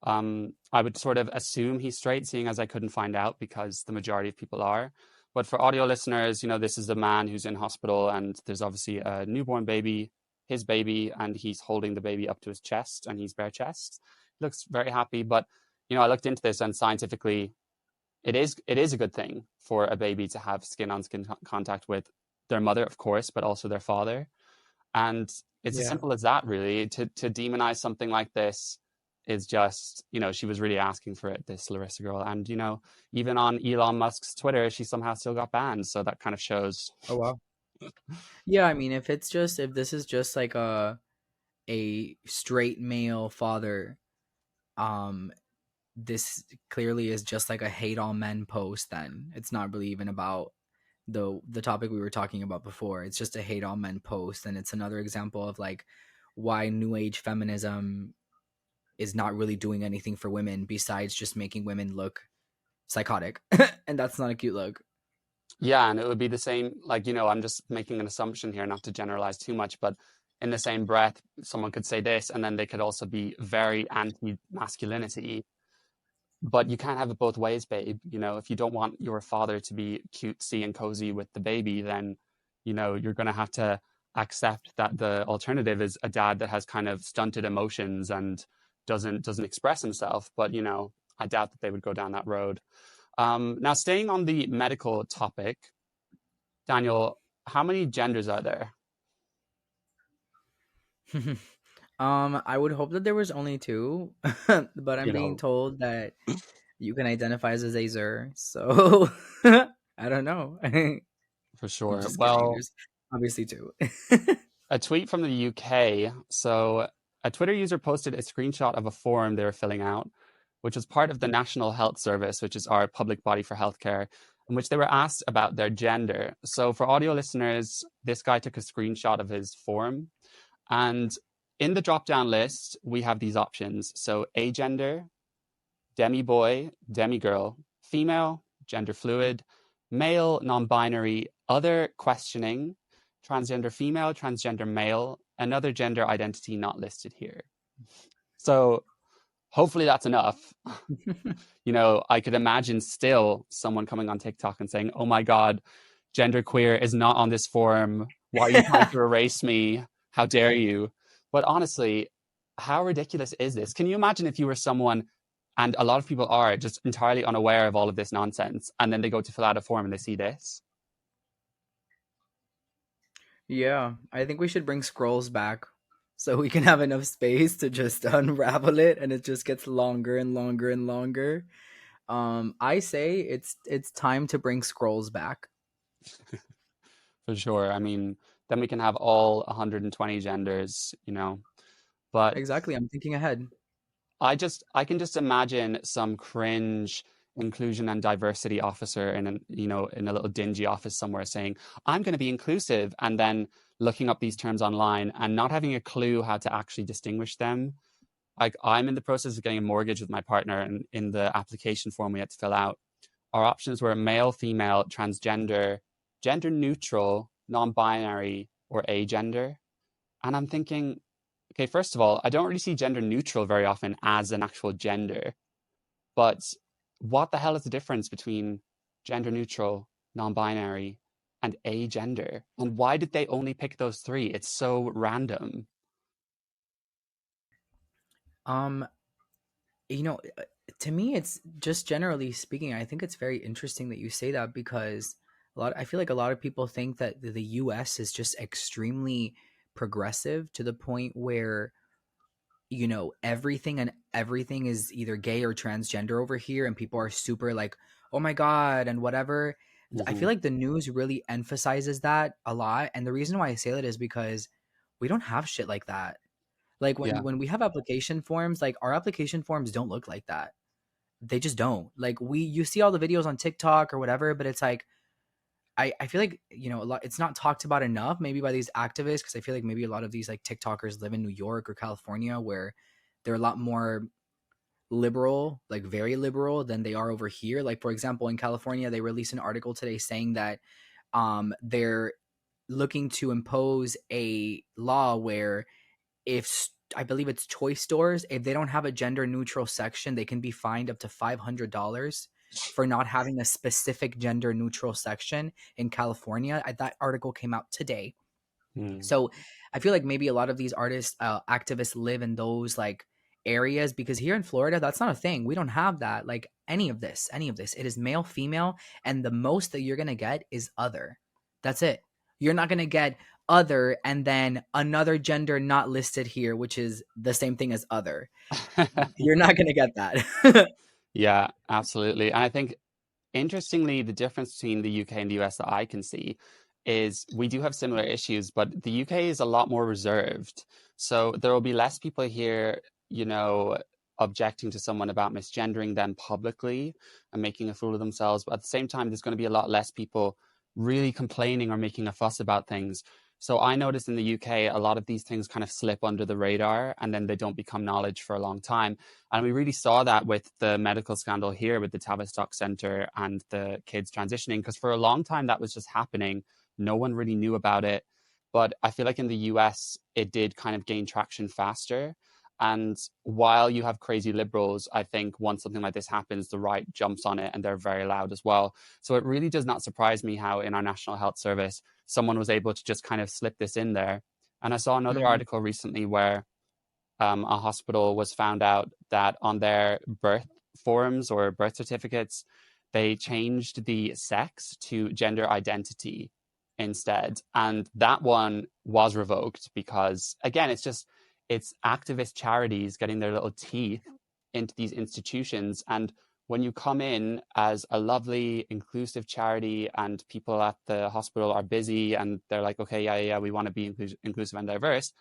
I would sort of assume he's straight, seeing as I couldn't find out because the majority of people are. But for audio listeners, this is a man who's in hospital and there's obviously a newborn baby, his baby, and he's holding the baby up to his chest and he's bare chest. Looks very happy. But, I looked into this and scientifically, it is a good thing for a baby to have skin-on-skin contact with their mother, of course, but also their father. And it's as simple as that, really. To demonize something like this is just, she was really asking for it, this Larissa girl. And, even on Elon Musk's Twitter, she somehow still got banned. So that kind of shows. Oh, wow. Yeah, I mean, if this is just like a straight male father, this clearly is just like a hate all men post. Then it's not really even about the topic we were talking about before. It's just a hate all men post, and it's another example of like why new age feminism is not really doing anything for women besides just making women look psychotic. And that's not a cute look. Yeah, and it would be the same, like, I'm just making an assumption here, not to generalize too much, but in the same breath, someone could say this, and then they could also be very anti-masculinity. But you can't have it both ways, babe. If you don't want your father to be cutesy and cozy with the baby, then, you're going to have to accept that the alternative is a dad that has kind of stunted emotions and doesn't express himself. But, I doubt that they would go down that road. Now, staying on the medical topic, Daniel, how many genders are there? I would hope that there was only 2, but I'm being told that you can identify as a Zazer, so I don't know. For sure. Just Well, kidding. There's obviously 2. a tweet from the UK. So a Twitter user posted a screenshot of a form they were filling out, which was part of the National Health Service, which is our public body for healthcare, in which they were asked about their gender. So for audio listeners, this guy took a screenshot of his form. And in the drop-down list, we have these options. So agender, demi-boy, demi-girl, female, gender fluid, male, non-binary, other questioning, transgender female, transgender male, another gender identity not listed here. So hopefully that's enough. I could imagine still someone coming on TikTok and saying, oh my God, genderqueer is not on this form. Why are you trying to erase me? How dare you? But honestly, how ridiculous is this? Can you imagine if you were someone, and a lot of people are just entirely unaware of all of this nonsense, and then they go to fill out a form and they see this? Yeah, I think we should bring scrolls back so we can have enough space to just unravel it, and it just gets longer and longer and longer. I say it's time to bring scrolls back. For sure. I mean, then we can have all 120 genders, but Exactly. I'm thinking ahead. I can just imagine some cringe inclusion and diversity officer in a little dingy office somewhere saying, I'm going to be inclusive, and then looking up these terms online and not having a clue how to actually distinguish them. Like, I'm in the process of getting a mortgage with my partner, and in the application form we had to fill out, our options were male, female, transgender, gender neutral, non-binary, or agender. And I'm thinking, okay, first of all, I don't really see gender neutral very often as an actual gender. But what the hell is the difference between gender neutral, non-binary, and agender? And why did they only pick those 3? It's so random. To me, it's just generally speaking, I think it's very interesting that you say that, because I feel like a lot of people think that the US is just extremely progressive to the point where everything is either gay or transgender over here, and people are super like, oh my God, and whatever. I feel like the news really emphasizes that a lot, and the reason why I say that is because we don't have shit like that. Like when we have application forms, like our application forms don't look like that. They just don't. Like you see all the videos on TikTok or whatever, but it's like, I feel like, you know, a lot, it's not talked about enough maybe by these activists, because I feel like maybe a lot of these like TikTokers live in New York or California, where they're a lot more liberal, like very liberal, than they are over here. Like, for example, in California, they released an article today saying that they're looking to impose a law where if I believe it's toy stores, if they don't have a gender neutral section, they can be fined up to $500 for not having a specific gender neutral section in California. That article came out today. So I feel like maybe a lot of these artists, activists live in those like areas, because here in Florida, that's not a thing. We don't have that. Like any of this. It is male, female, and the most that you're going to get is other. That's it. You're not going to get other and then another gender not listed here, which is the same thing as other. You're not going to get that. Yeah, absolutely. And I think, interestingly, the difference between the UK and the US that I can see is we do have similar issues, but the UK is a lot more reserved. So there will be less people here, you know, objecting to someone about misgendering them publicly and making a fool of themselves. But at the same time, there's going to be a lot less people really complaining or making a fuss about things. So I noticed in the UK, a lot of these things kind of slip under the radar and then they don't become knowledge for a long time. And we really saw that with the medical scandal here with the Tavistock Centre and the kids transitioning, because for a long time that was just happening. No one really knew about it. But I feel like in the US, it did kind of gain traction faster. And while you have crazy liberals, I think once something like this happens, the right jumps on it and they're very loud as well. So it really does not surprise me how in our National Health Service, someone was able to just kind of slip this in there. And I saw another article recently where a hospital was found out that on their birth forms or birth certificates, they changed the sex to gender identity instead. And that one was revoked because, again, it's activist charities getting their little teeth into these institutions. And when you come in as a lovely, inclusive charity and people at the hospital are busy and they're like, okay, yeah, we want to be inclusive and diverse,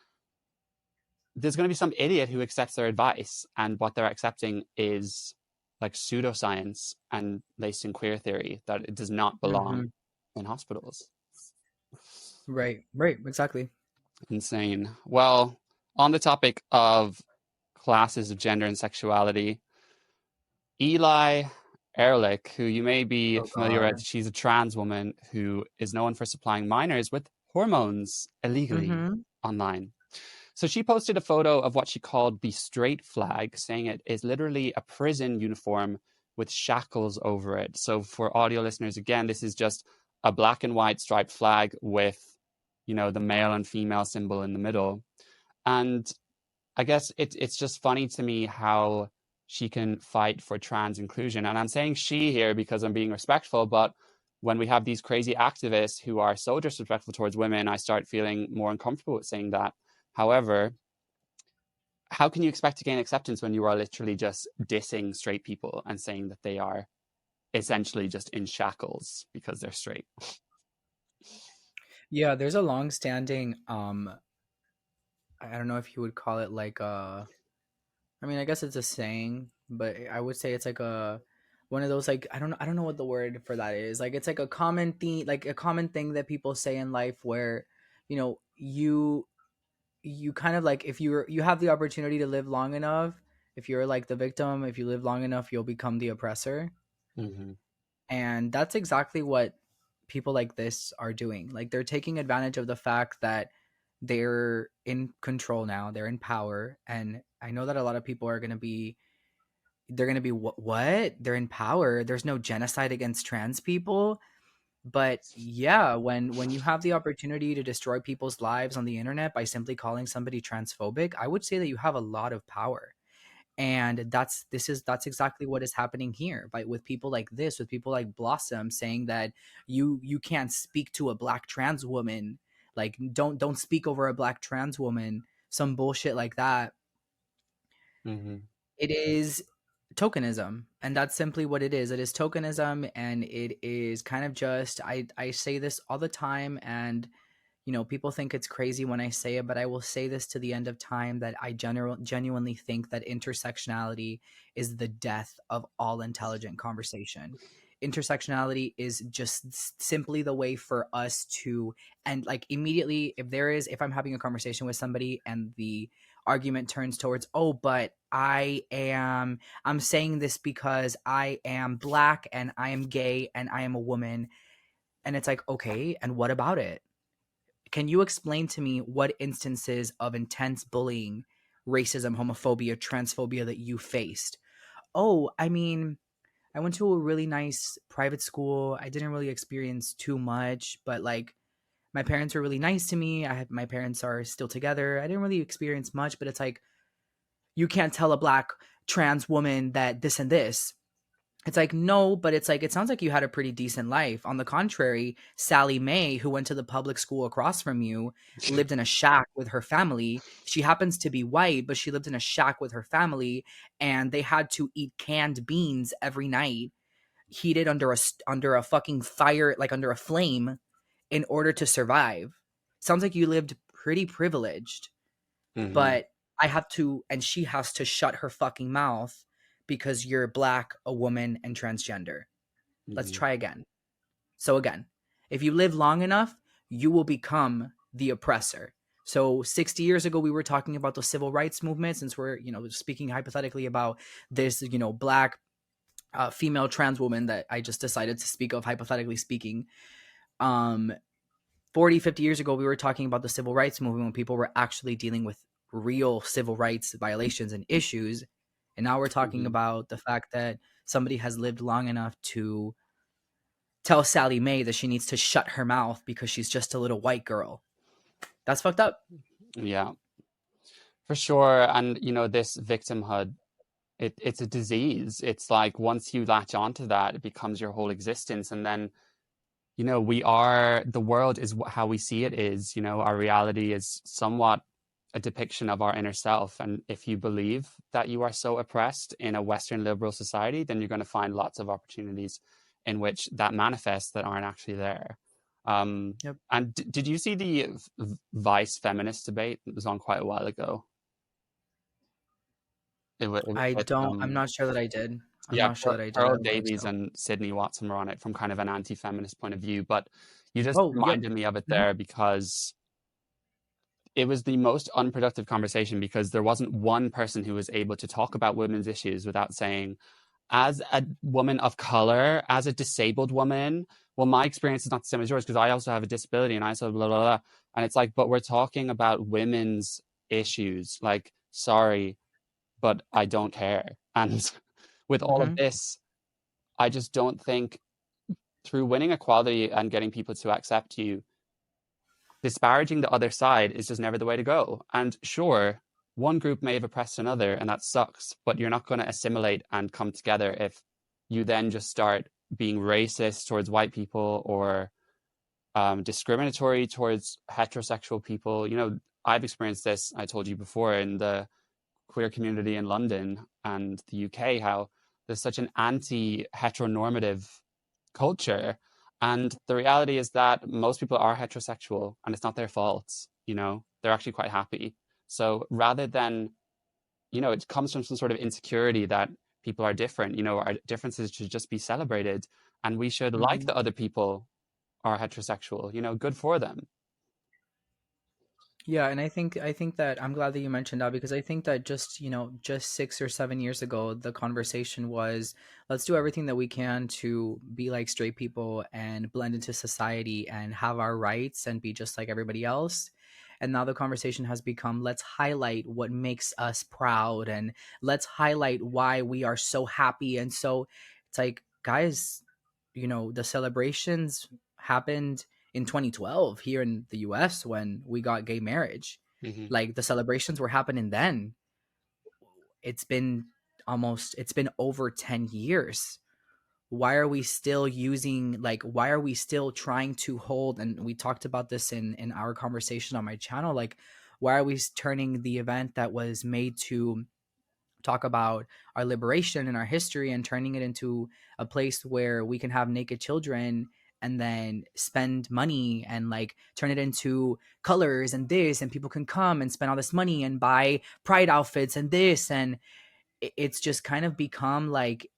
there's going to be some idiot who accepts their advice, and what they're accepting is like pseudoscience and laced in queer theory that it does not belong in hospitals. Right, exactly. Insane. Well, on the topic of classes of gender and sexuality, Eli Erick, who you may be familiar with, she's a trans woman who is known for supplying minors with hormones illegally online. So she posted a photo of what she called the straight flag, saying it is literally a prison uniform with shackles over it. So for audio listeners, again, this is just a black and white striped flag with, you know, the male and female symbol in the middle. And I guess it's just funny to me how she can fight for trans inclusion. And I'm saying she here because I'm being respectful, but when we have these crazy activists who are so disrespectful towards women, I start feeling more uncomfortable with saying that. However, how can you expect to gain acceptance when you are literally just dissing straight people and saying that they are essentially just in shackles because they're straight? Yeah, there's a long-standing I don't know if you would call it like I mean, I guess it's a saying, but I would say it's like a one of those, like, I don't know what the word for that is. Like, it's like a common thing, like a common thing that people say in life where, you know, you kind of like, if you have the opportunity to live long enough, if you're like the victim, if you live long enough, you'll become the oppressor. And that's exactly what people like this are doing. Like, they're taking advantage of the fact that they're in control now, they're in power. And I know that a lot of people are going to be, they're going to be, what? They're in power. There's no genocide against trans people. But yeah, when you have the opportunity to destroy people's lives on the internet by simply calling somebody transphobic, I would say that you have a lot of power. And that's exactly what is happening here, by with people like this, with people like Blossom saying that you can't speak to a black trans woman, like don't speak over a black trans woman, some bullshit like that. It is tokenism, and that's simply what it is. It is tokenism, and it is kind of just, I say this all the time, and you know, people think it's crazy when I say it, but I will say this to the end of time, that I genuinely think that intersectionality is the death of all intelligent conversation. intersectionality is just simply the way for us to, and like immediately if I'm having a conversation with somebody and the argument turns towards, oh, but I'm saying this because I am Black and I am gay and I am a woman. And it's like, okay, and what about it? Can you explain to me what instances of intense bullying, racism, homophobia, transphobia that you faced? Oh, I mean, I went to a really nice private school. I didn't really experience too much, but like my parents were really nice to me. My parents are still together. I didn't really experience much, but it's like you can't tell a Black trans woman that this and this. It's like, no, but it's like, it sounds like you had a pretty decent life. On the contrary, Sally Mae, who went to the public school across from you, lived in a shack with her family. She happens to be white, but she lived in a shack with her family, and they had to eat canned beans every night, heated under a fucking fire, like under a flame, in order to survive. Sounds like you lived pretty privileged, Mm-hmm. but I have to, and she has to shut her fucking mouth because you're Black, a woman, and transgender. Let's Mm-hmm. try again. So again, if you live long enough, you will become the oppressor. So 60 years ago, we were talking about the civil rights movement, since we're, speaking hypothetically about this, Black female trans woman that I just decided to speak of, hypothetically speaking. 40, 50 years ago, we were talking about the civil rights movement when people were actually dealing with real civil rights violations and issues. And now we're talking Mm-hmm. about the fact that somebody has lived long enough to tell Sally Mae that she needs to shut her mouth because she's just a little white girl. That's fucked up. Yeah, for sure. And this victimhood, it's a disease. It's like once you latch onto that, it becomes your whole existence. And then, the world is how we see it is, our reality is somewhat a depiction of our inner self. And if you believe that you are so oppressed in a Western liberal society, then you're going to find lots of opportunities in which that manifests that aren't actually there. Yep. And did you see the Vice feminist debate? It was on quite a while ago. I'm not sure that I did. I'm Yeah, not sure that I did. I Pearl don't think Davies so. and Sydney Watson were on it from kind of an anti-feminist point of view. But you just Oh, yep. reminded me of it Mhm. there because it was the most unproductive conversation because there wasn't one person who was able to talk about women's issues without saying, as a woman of color, as a disabled woman, well, my experience is not the same as yours because I also have a disability and I also blah, blah, blah. And it's like, but we're talking about women's issues. Like, sorry, but I don't care. And with all of Mhm. this, I just don't think through winning equality and getting people to accept you, disparaging the other side is just never the way to go. And sure, one group may have oppressed another, and that sucks, but you're not going to assimilate and come together if you then just start being racist towards white people or discriminatory towards heterosexual people. I've experienced this, I told you before, in the queer community in London and the UK, how there's such an anti-heteronormative culture. And the reality is that most people are heterosexual and it's not their fault, they're actually quite happy. So rather than, it comes from some sort of insecurity that people are different, our differences should just be celebrated and we should like Mhm. the other people are heterosexual, good for them. Yeah, and I think that I'm glad that you mentioned that, because I think that just 6 or 7 years ago, the conversation was, let's do everything that we can to be like straight people and blend into society and have our rights and be just like everybody else. And now the conversation has become, let's highlight what makes us proud and let's highlight why we are so happy. And so it's like, guys, the celebrations happened in 2012 here in the US when we got gay marriage. Mm-hmm. Like the celebrations were happening then. It's been over 10 years. Why are we still why are we still trying to hold, and we talked about this in our conversation on my channel, like why are we turning the event that was made to talk about our liberation and our history and turning it into a place where we can have naked children and then spend money and like turn it into colors and this, and people can come and spend all this money and buy pride outfits and this, and it's just kind of become like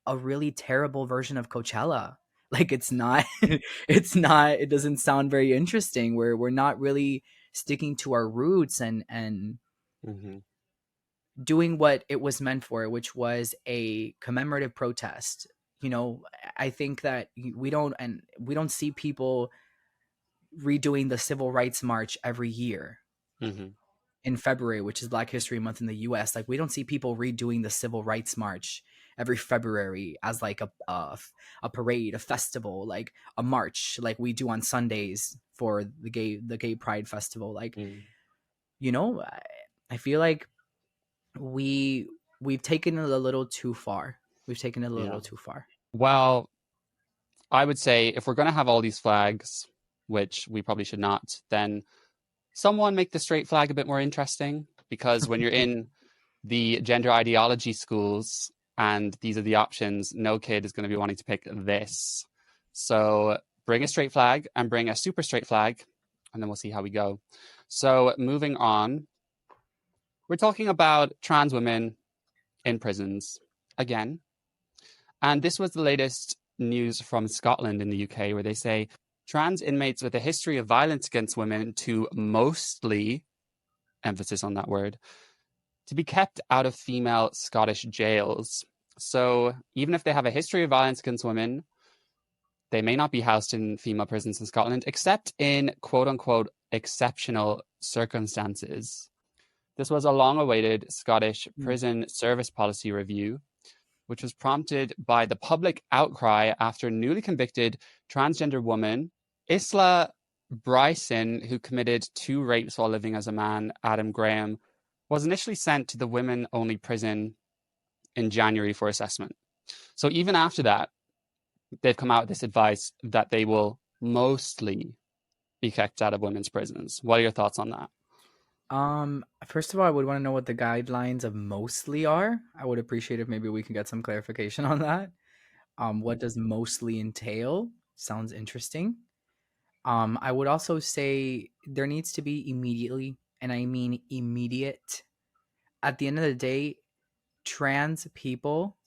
a really terrible version of Coachella. Like it's not it doesn't sound very interesting. We're not really sticking to our roots and Mm-hmm. doing what it was meant for, which was a commemorative protest. You know, I think that we don't see people redoing the Civil Rights March every year Mm-hmm. in February, which is Black History Month in the US. Like we don't see people redoing the Civil Rights March every February as like a parade, a festival, like a march, like we do on Sundays for the gay pride festival. Like, Mm. you know, I feel like we've taken it a little too far. We've taken it a Yeah. little too far. Well, I would say if we're going to have all these flags, which we probably should not, then someone make the straight flag a bit more interesting, because when you're in the gender ideology schools and these are the options, no kid is going to be wanting to pick this. So bring a straight flag and bring a super straight flag, and then we'll see how we go. So moving on, we're talking about trans women in prisons again. And this was the latest news from Scotland in the UK, where they say trans inmates with a history of violence against women to mostly, emphasis on that word, to be kept out of female Scottish jails. So even if they have a history of violence against women, they may not be housed in female prisons in Scotland, except in quote unquote exceptional circumstances. This was a long awaited Scottish prison service policy review, which was prompted by the public outcry after newly convicted transgender woman Isla Bryson, who committed 2 rapes while living as a man, Adam Graham, was initially sent to the women-only prison in January for assessment. So even after that, they've come out with this advice that they will mostly be kicked out of women's prisons. What are your thoughts on that? First of all, I would want to know what the guidelines of mostly are. I would appreciate if maybe we can get some clarification on that. What does mostly entail? Sounds interesting. I would also say there needs to be immediately, and I mean immediate. At the end of the day, trans people,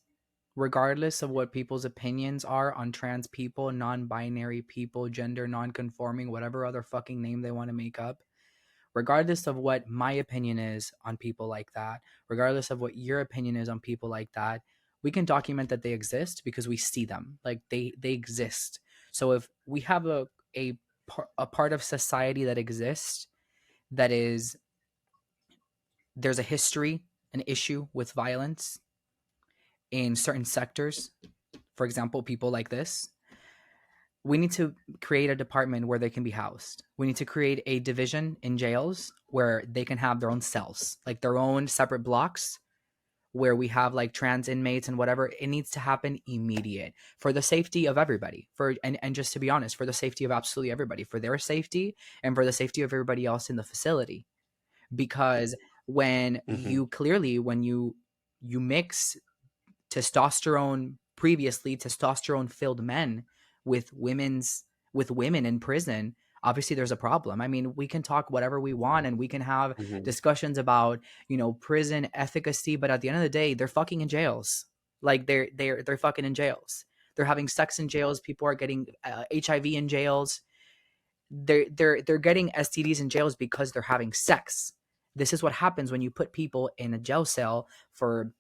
regardless of what people's opinions are on trans people, non-binary people, gender non-conforming, whatever other fucking name they want to make up, regardless of what my opinion is on people like that, regardless of what your opinion is on people like that, we can document that they exist because we see them. Like they exist. So if we have a part of society that exists, that is, there's a history, an issue with violence in certain sectors, for example, people like this, we need to create a department where they can be housed. We need to create a division in jails where they can have their own cells, like their own separate blocks where we have like trans inmates and whatever. It needs to happen immediate for the safety of everybody, and just to be honest, for the safety of absolutely everybody, for their safety and for the safety of everybody else in the facility. Because when you mix previously testosterone filled men with women in prison, obviously there's a problem. I mean, we can talk whatever we want and we can have discussions about, prison efficacy, but at the end of the day, they're fucking in jails. Like they're fucking in jails. They're having sex in jails. People are getting HIV in jails. They're getting STDs in jails because they're having sex. This is what happens when you put people in a jail cell for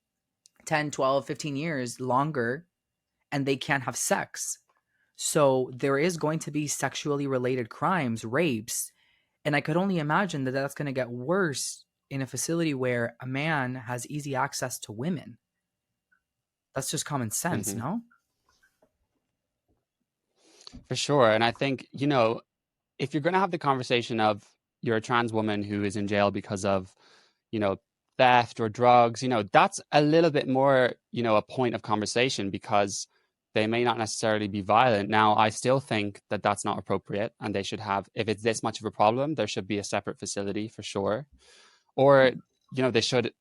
10, 12, 15 years longer and they can't have sex. So there is going to be sexually related crimes, rapes, and I could only imagine that that's going to get worse in a facility where a man has easy access to women. That's just common sense, no? For sure. And I think, if you're going to have the conversation of you're a trans woman who is in jail because of, theft or drugs, that's a little bit more, a point of conversation because they may not necessarily be violent. Now, I still think that that's not appropriate and they should have, if it's this much of a problem, there should be a separate facility for sure. Or, they should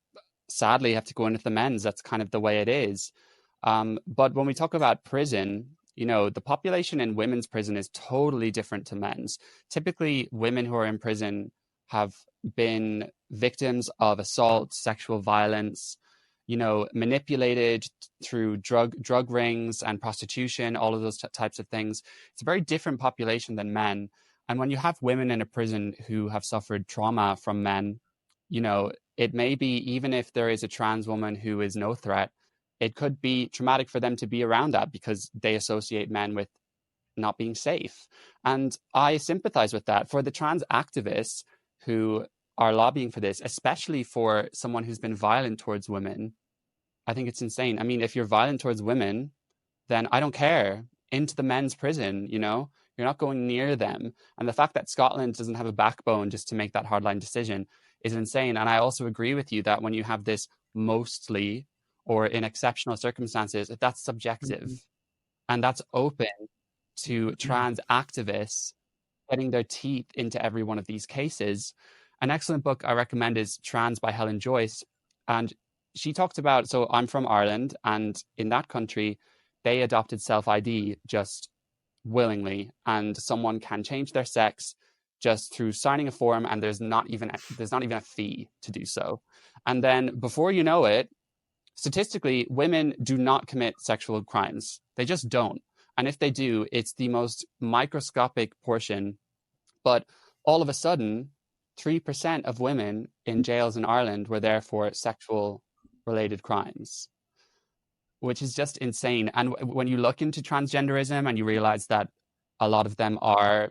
sadly have to go into the men's. That's kind of the way it is. But when we talk about prison, the population in women's prison is totally different to men's. Typically, women who are in prison have been victims of assault, sexual violence, manipulated through drug rings and prostitution, all of those types of things. It's a very different population than men. And when you have women in a prison who have suffered trauma from men, it may be, even if there is a trans woman who is no threat, it could be traumatic for them to be around that because they associate men with not being safe. And I sympathize with that. For the trans activists who are lobbying for this, especially for someone who's been violent towards women, I think it's insane. I mean, if you're violent towards women, then I don't care. Into the men's prison, you're not going near them. And the fact that Scotland doesn't have a backbone just to make that hardline decision is insane. And I also agree with you that when you have this mostly or in exceptional circumstances, that's subjective and that's open to trans activists getting their teeth into every one of these cases. An excellent book I recommend is Trans by Helen Joyce. And she talked about, so I'm from Ireland, and in that country, they adopted self-ID just willingly, and someone can change their sex just through signing a form, and there's not even a fee to do so. And then before you know it, statistically, women do not commit sexual crimes. They just don't. And if they do, it's the most microscopic portion. But all of a sudden, 3% of women in jails in Ireland were there for sexual related crimes, which is just insane. And when you look into transgenderism and you realize that a lot of them are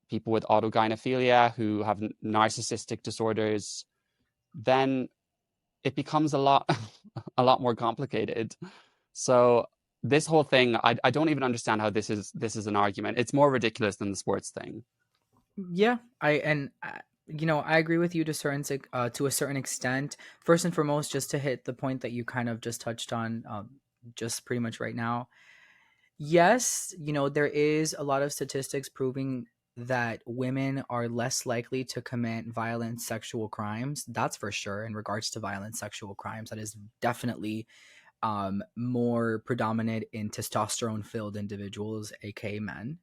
people with autogynephilia who have narcissistic disorders, then it becomes a lot more complicated. So this whole thing, I don't even understand how this is an argument. It's more ridiculous than the sports thing. Yeah, I agree with you to a certain extent. First and foremost, just to hit the point that you kind of just touched on, just pretty much right now. Yes, there is a lot of statistics proving that women are less likely to commit violent sexual crimes. That's for sure. In regards to violent sexual crimes, that is definitely more predominant in testosterone-filled individuals, aka men.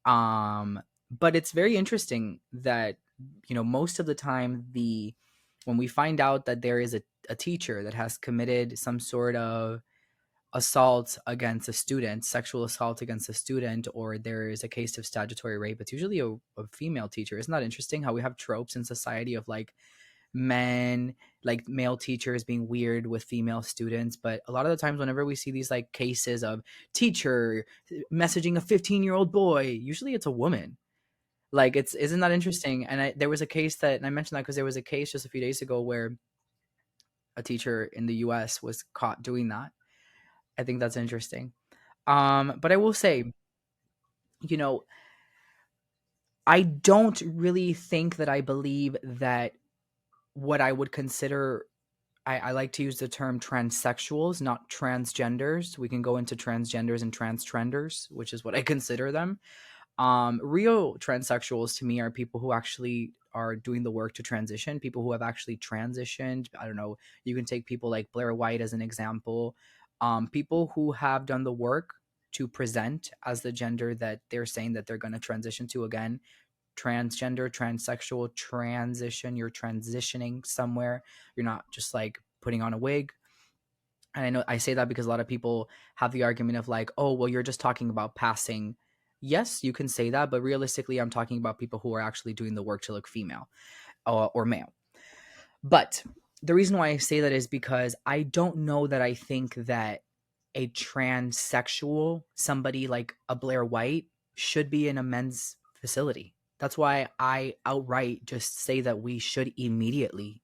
But it's very interesting that most of the time when we find out that there is a teacher that has committed some sort of assault against a student, sexual assault against a student, or there is a case of statutory rape, it's usually a female teacher. Isn't that interesting how we have tropes in society of like men, like male teachers being weird with female students? But a lot of the times whenever we see these like cases of teacher messaging a 15-year-old boy, usually it's a woman. Like, isn't that interesting? And there was a case and I mentioned that because there was a case just a few days ago where a teacher in the US was caught doing that. I think that's interesting. But I will say, I don't really think that I believe that what I would consider, I like to use the term transsexuals, not transgenders. We can go into transgenders and transtrenders, which is what I consider them. Real transsexuals to me are people who actually are doing the work to transition, people who have actually transitioned. I don't know, you can take people like Blair White as an example. People who have done the work to present as the gender that they're saying that they're going to transition to. Again, transgender, transsexual, transition, you're transitioning somewhere. You're not just like putting on a wig. And I know I say that because a lot of people have the argument of like, oh, well, you're just talking about passing. Yes, you can say that, but realistically, I'm talking about people who are actually doing the work to look female or male. But the reason why I say that is because I don't know that I think that a transsexual, somebody like a Blair White, should be in a men's facility. That's why I outright just say that we should immediately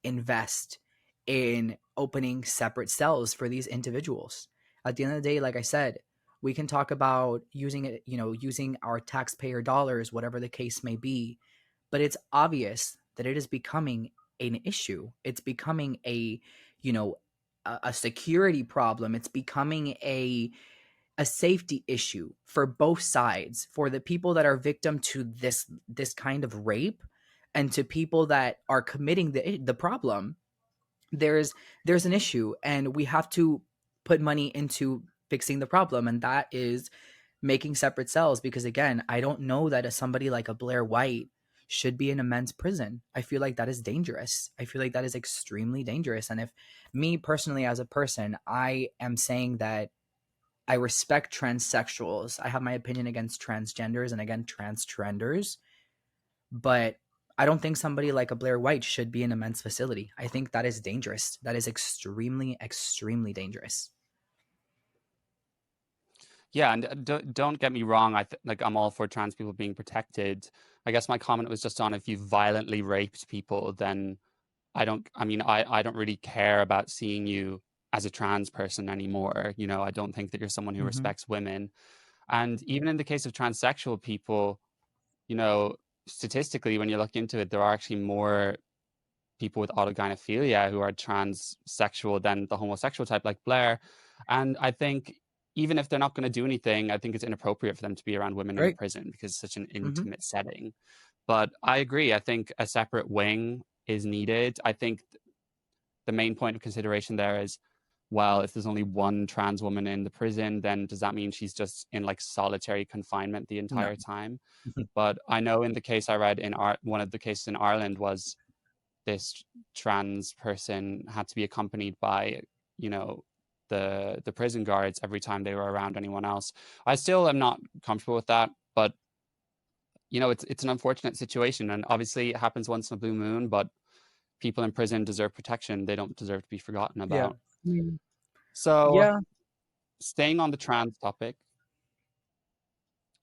invest in opening separate cells for these individuals. At the end of the day, like I said, we can talk about using it, using our taxpayer dollars, whatever the case may be, but it's obvious that it is becoming an issue. It's becoming a security problem. It's becoming a safety issue for both sides, for the people that are victim to this kind of rape and to people that are committing the problem. There's an issue, and we have to put money into fixing the problem, and that is making separate cells. Because again, I don't know that somebody like a Blair White should be in a men's prison. I feel like that is dangerous. I feel like that is extremely dangerous. And if me personally as a person, I am saying that I respect transsexuals. I have my opinion against transgenders and again transgenders, but I don't think somebody like a Blair White should be in a men's facility. I think that is dangerous. That is extremely, extremely dangerous. Yeah, and don't get me wrong. Like I'm all for trans people being protected. I guess my comment was just on if you violently raped people, then I don't. I mean, I don't really care about seeing you as a trans person anymore. You know, I don't think that you're someone who respects women. And even in the case of transsexual people, you know, statistically, when you look into it, there are actually more people with autogynephilia who are transsexual than the homosexual type, like Blair. And I think even if they're not going to do anything, I think it's inappropriate for them to be around women in the Right. prison because it's such an intimate setting. But I agree. I think a separate wing is needed. I think the main point of consideration there is, well, if there's only one trans woman in the prison, then does that mean she's just in like solitary confinement the entire time? But I know in the case I read in one of the cases in Ireland was this trans person had to be accompanied by, you know, the prison guards every time they were around anyone else. I still am not comfortable with that, but you know, it's an unfortunate situation, and obviously it happens once in a blue moon. But people in prison deserve protection; they don't deserve to be forgotten Yeah. about. So, Yeah. staying on the trans topic,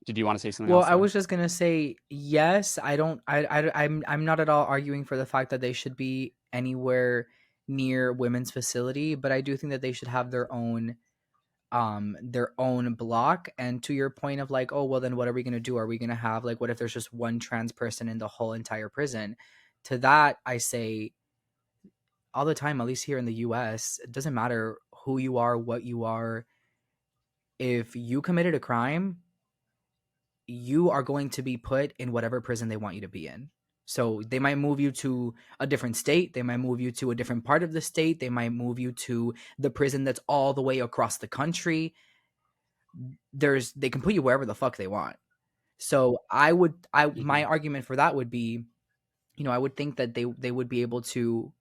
did you want to say something Well, else I there? was just gonna say yes. I'm not at all arguing for the fact that they should be anywhere near women's facility, but I do think that they should have their own block. And to your point of like, oh well, then what are we gonna do? Are we gonna have like, what if there's just one trans person in the whole entire prison? To that I say all the time, at least here in the US, it doesn't matter who you are, what you are. If you committed a crime, you are going to be put in whatever prison they want you to be in. So they might move you to a different state. They might move you to a different part of the state. They might move you to the prison that's all the way across the country. They can put you wherever the fuck they want. So my argument for that would be, you know, I would think that they would be able to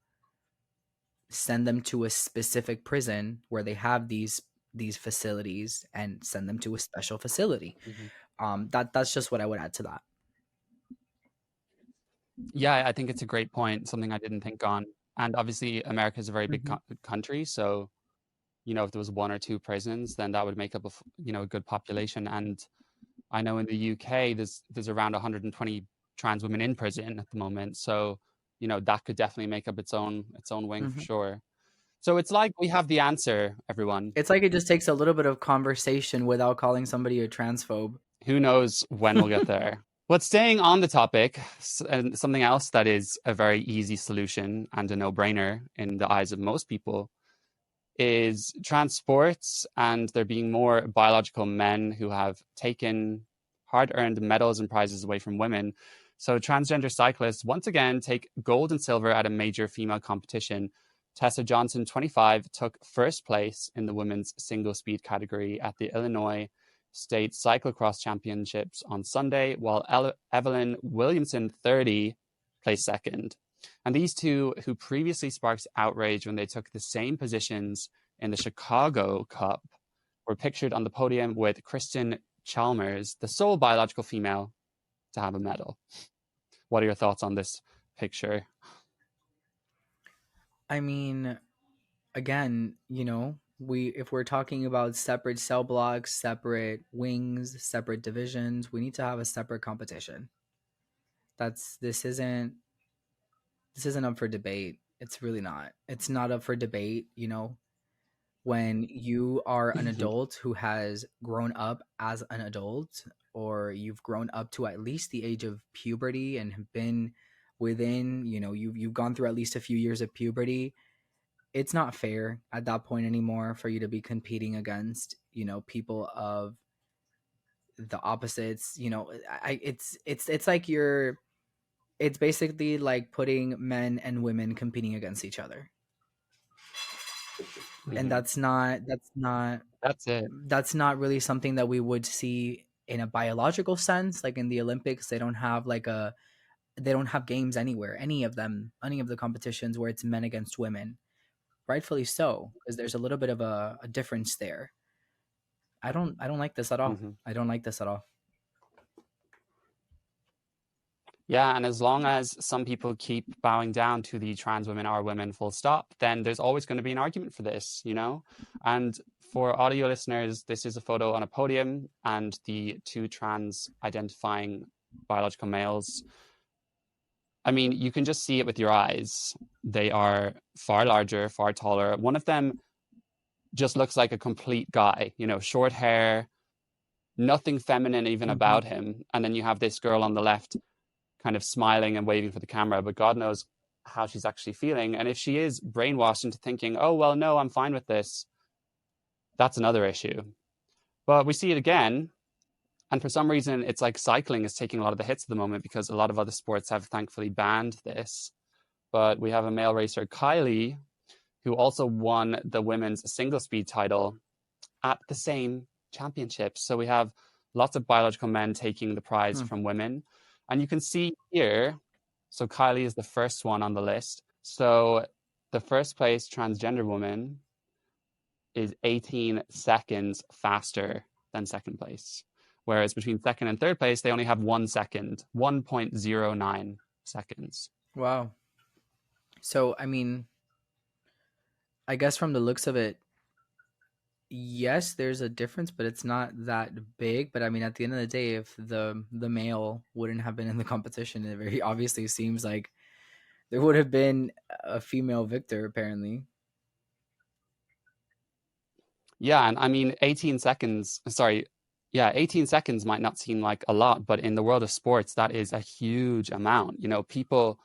send them to a specific prison where they have these facilities and send them to a special facility. That's just what I would add to that. Yeah, I think it's a great point, something I didn't think on. And obviously, America is a very big country, so you know, if there was one or two prisons, then that would make up a good population. And I know in the UK, there's around 120 trans women in prison at the moment, so you know that could definitely make up its own wing for sure. So it's like we have the answer, everyone. It's like it just takes a little bit of conversation without calling somebody a transphobe. Who knows when we'll get there. But staying on the topic, and something else that is a very easy solution and a no-brainer in the eyes of most people is trans sports, and there being more biological men who have taken hard-earned medals and prizes away from women. So transgender cyclists once again take gold and silver at a major female competition. Tessa Johnson, 25, took first place in the women's single speed category at the Illinois State Cyclocross Championships on Sunday, while Evelyn Williamson, 30, placed second. And these two, who previously sparked outrage when they took the same positions in the Chicago Cup, were pictured on the podium with Kristen Chalmers, the sole biological female to have a medal. What are your thoughts on this picture? I mean, again, you know, if we're talking about separate cell blocks, separate wings, separate divisions, we need to have a separate competition. This isn't up for debate. It's really not. It's not up for debate, you know. When you are an adult who has grown up as an adult, or you've grown up to at least the age of puberty and have been within, you know, you've gone through at least a few years of puberty, it's not fair at that point anymore for you to be competing against, you know, people of the opposites. You know, it's like it's basically like putting men and women competing against each other. And that's it. That's not really something that we would see in a biological sense. Like in the Olympics, they don't have like a they don't have games anywhere, any of the competitions where it's men against women. Rightfully so, because there's a little bit of a difference there. I don't like this at all. Mhm. I don't like this at all. Yeah, and as long as some people keep bowing down to the trans women are women full stop, then there's always going to be an argument for this, you know? And for audio listeners, this is a photo on a podium, and the two trans identifying biological males. I mean, you can just see it with your eyes. They are far larger, far taller. One of them just looks like a complete guy, you know, short hair, nothing feminine even about him. And then you have this girl on the left kind of smiling and waving for the camera, but God knows how she's actually feeling. And if she is brainwashed into thinking, oh, well, no, I'm fine with this, that's another issue. But we see it again. And for some reason, it's like cycling is taking a lot of the hits at the moment because a lot of other sports have thankfully banned this. But we have a male racer, Kylie, who also won the women's single speed title at the same championship. So we have lots of biological men taking the prize from women. And you can see here, so Kylie is the first one on the list. So the first place transgender woman is 18 seconds faster than second place. Whereas between second and third place, they only have 1 second, 1.09 seconds. Wow. So, I mean, I guess from the looks of it, yes, there's a difference, but it's not that big. But I mean, at the end of the day, if the male wouldn't have been in the competition, it very obviously seems like there would have been a female victor, apparently. Yeah, and I mean, 18 seconds might not seem like a lot, but in the world of sports, that is a huge amount. You know, people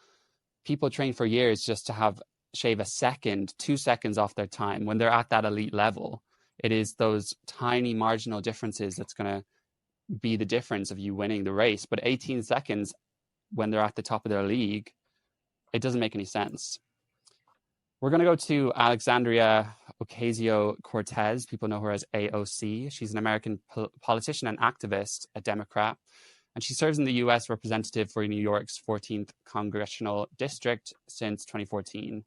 train for years just to shave a second, 2 seconds off their time when they're at that elite level. It is those tiny marginal differences that's going to be the difference of you winning the race. But 18 seconds when they're at the top of their league, it doesn't make any sense. We're going to go to Alexandria Ocasio-Cortez. People know her as AOC. She's an American politician and activist, a Democrat, and she serves in the U.S. representative for New York's 14th Congressional District since 2019.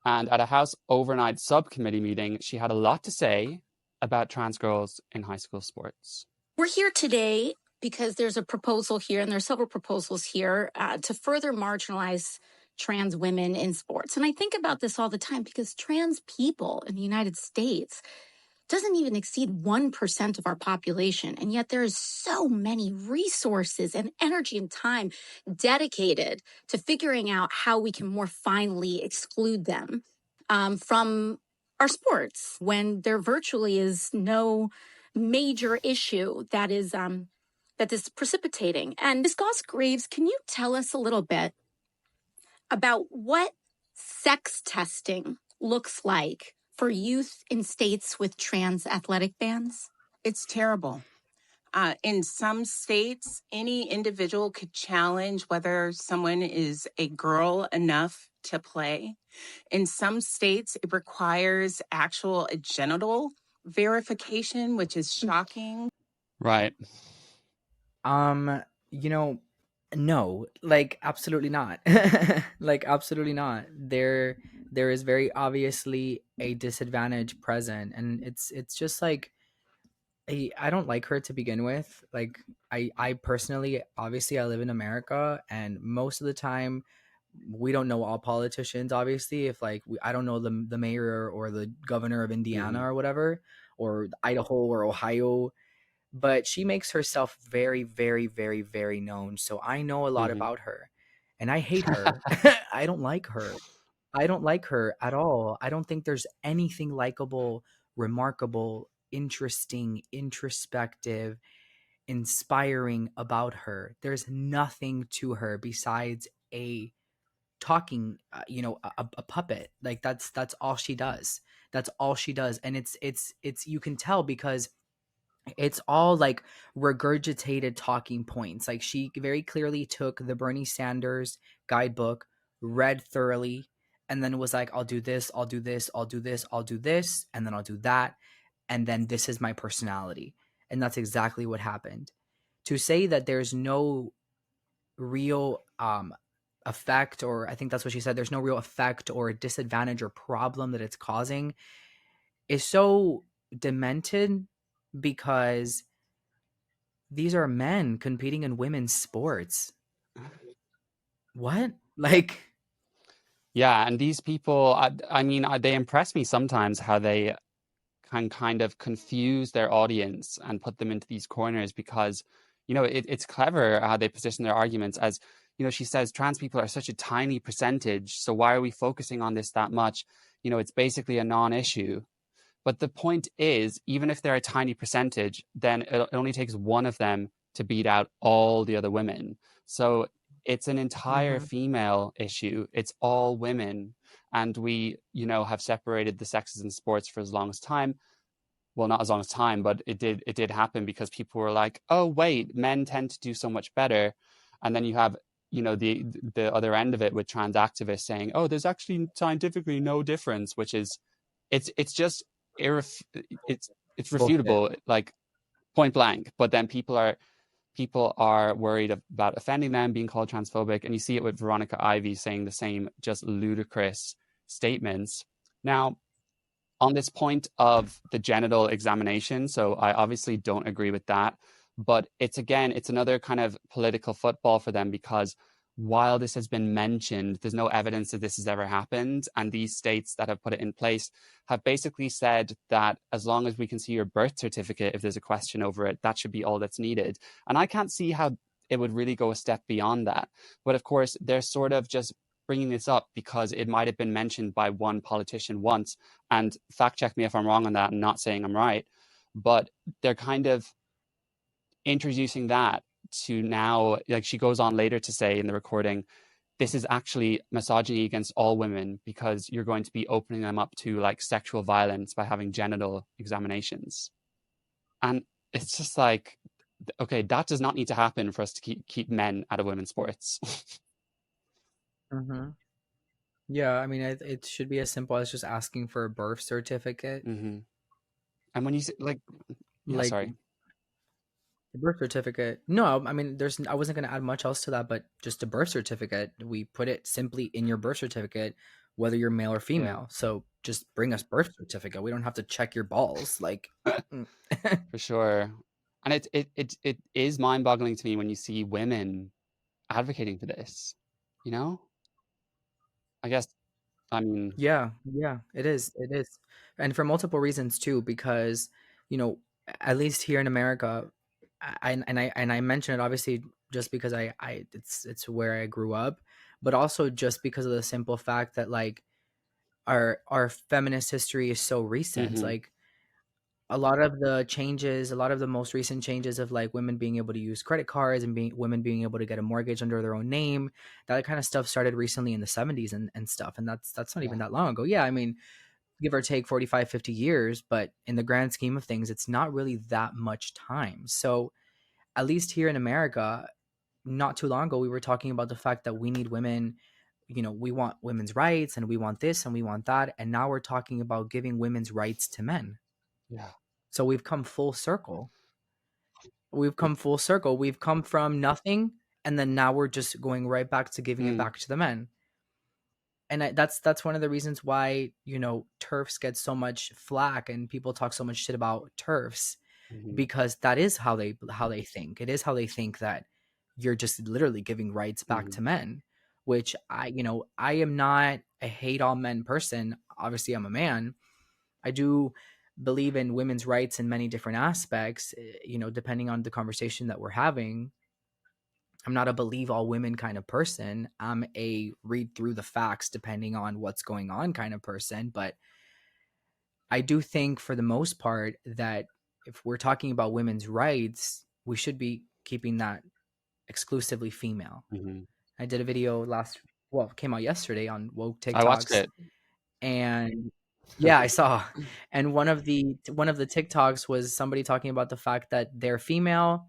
And at a House overnight subcommittee meeting, she had a lot to say about trans girls in high school sports. We're here today because there's a proposal here, and there's several proposals here to further marginalize trans women in sports. And I think about this all the time because trans people in the United States doesn't even exceed 1% of our population. And yet there is so many resources and energy and time dedicated to figuring out how we can more finely exclude them from our sports when there virtually is no major issue that is precipitating. And Ms. Goss-Graves, can you tell us a little bit about what sex testing looks like for youth in states with trans athletic bans? It's terrible. In some states, any individual could challenge whether someone is a girl enough to play. In some states, it requires actual genital verification, which is shocking. Right. You know, no, like absolutely not. Like absolutely not. There is very obviously a disadvantage present, and it's just like I don't like her to begin with. Like I personally, obviously I live in America, and most of the time we don't know all politicians. Obviously, if like I don't know the mayor or the governor of Indiana or whatever, or Idaho or Ohio, but she makes herself very, very, very, very known. So I know a lot about her, and I hate her. I don't like her. I don't like her at all. I don't think there's anything likable, remarkable, interesting, introspective, inspiring about her. There's nothing to her besides a talking, a puppet. Like that's all she does. That's all she does, and it's you can tell because it's all like regurgitated talking points. Like she very clearly took the Bernie Sanders guidebook, read thoroughly, and then was like, I'll do this, I'll do this, I'll do this, I'll do this, and then I'll do that. And then this is my personality. And that's exactly what happened. to say that there's no real effect, or I think that's what she said, there's no real effect or disadvantage or problem that it's causing, is so demented, because these are men competing in women's sports. What? Like, Yeah, and these people, I mean, they impress me sometimes how they can kind of confuse their audience and put them into these corners because, it's clever how they position their arguments as, she says trans people are such a tiny percentage, so why are we focusing on this that much? It's basically a non-issue. But the point is, even if they're a tiny percentage, then it only takes one of them to beat out all the other women. So it's an entire female issue. It's all women. And we, have separated the sexes in sports for as long as time. Well, not as long as time, but it did happen because people were like, oh, wait, men tend to do so much better. And then you have, the other end of it with trans activists saying, oh, there's actually scientifically no difference, which is, it's just it's refutable, like point blank. But then people are worried about offending them, being called transphobic, and you see it with Veronica Ivy saying the same just ludicrous statements. Now, on this point of the genital examination, so I obviously don't agree with that, but it's another kind of political football for them, because while this has been mentioned, there's no evidence that this has ever happened. And these states that have put it in place have basically said that as long as we can see your birth certificate, if there's a question over it, that should be all that's needed. And I can't see how it would really go a step beyond that. But of course, they're sort of just bringing this up because it might have been mentioned by one politician once. And fact check me if I'm wrong on that. I'm not saying I'm right. But they're kind of introducing that to now, like she goes on later to say in the recording, this is actually misogyny against all women because you're going to be opening them up to like sexual violence by having genital examinations. And it's just like, okay, that does not need to happen for us to keep men out of women's sports. Yeah, I mean, it should be as simple as just asking for a birth certificate. And when you say, like sorry. The birth certificate. No, I mean, I wasn't going to add much else to that, but just a birth certificate. We put it simply in your birth certificate, whether you're male or female. Yeah. So just bring us birth certificate. We don't have to check your balls. Like, for sure. And it is mind-boggling to me when you see women advocating for this. I guess. I mean, yeah, it is, and for multiple reasons too. Because at least here in America, I mention it obviously just because it's where I grew up, but also just because of the simple fact that like our feminist history is so recent. Like a lot of the most recent changes of like women being able to use credit cards and women being able to get a mortgage under their own name, that kind of stuff started recently in the 70s and stuff. And that's not even that long ago. Yeah, I mean, give or take 45, 50 years, but in the grand scheme of things, it's not really that much time. So at least here in America, not too long ago, we were talking about the fact that we need women, we want women's rights and we want this and we want that. And now we're talking about giving women's rights to men. Yeah. So we've come full circle. We've come from nothing, and then now we're just going right back to giving it back to the men. And that's one of the reasons why, TERFs get so much flack and people talk so much shit about TERFs, because that is how they think. It is how they think that you're just literally giving rights back to men, which I am not a hate all men person. Obviously, I'm a man. I do believe in women's rights in many different aspects, depending on the conversation that we're having. I'm not a believe all women kind of person. I'm a read through the facts depending on what's going on kind of person. But I do think for the most part that if we're talking about women's rights, we should be keeping that exclusively female. I did a video it came out yesterday on woke TikToks. I watched it. And yeah, I saw. And one of the TikToks was somebody talking about the fact that they're female,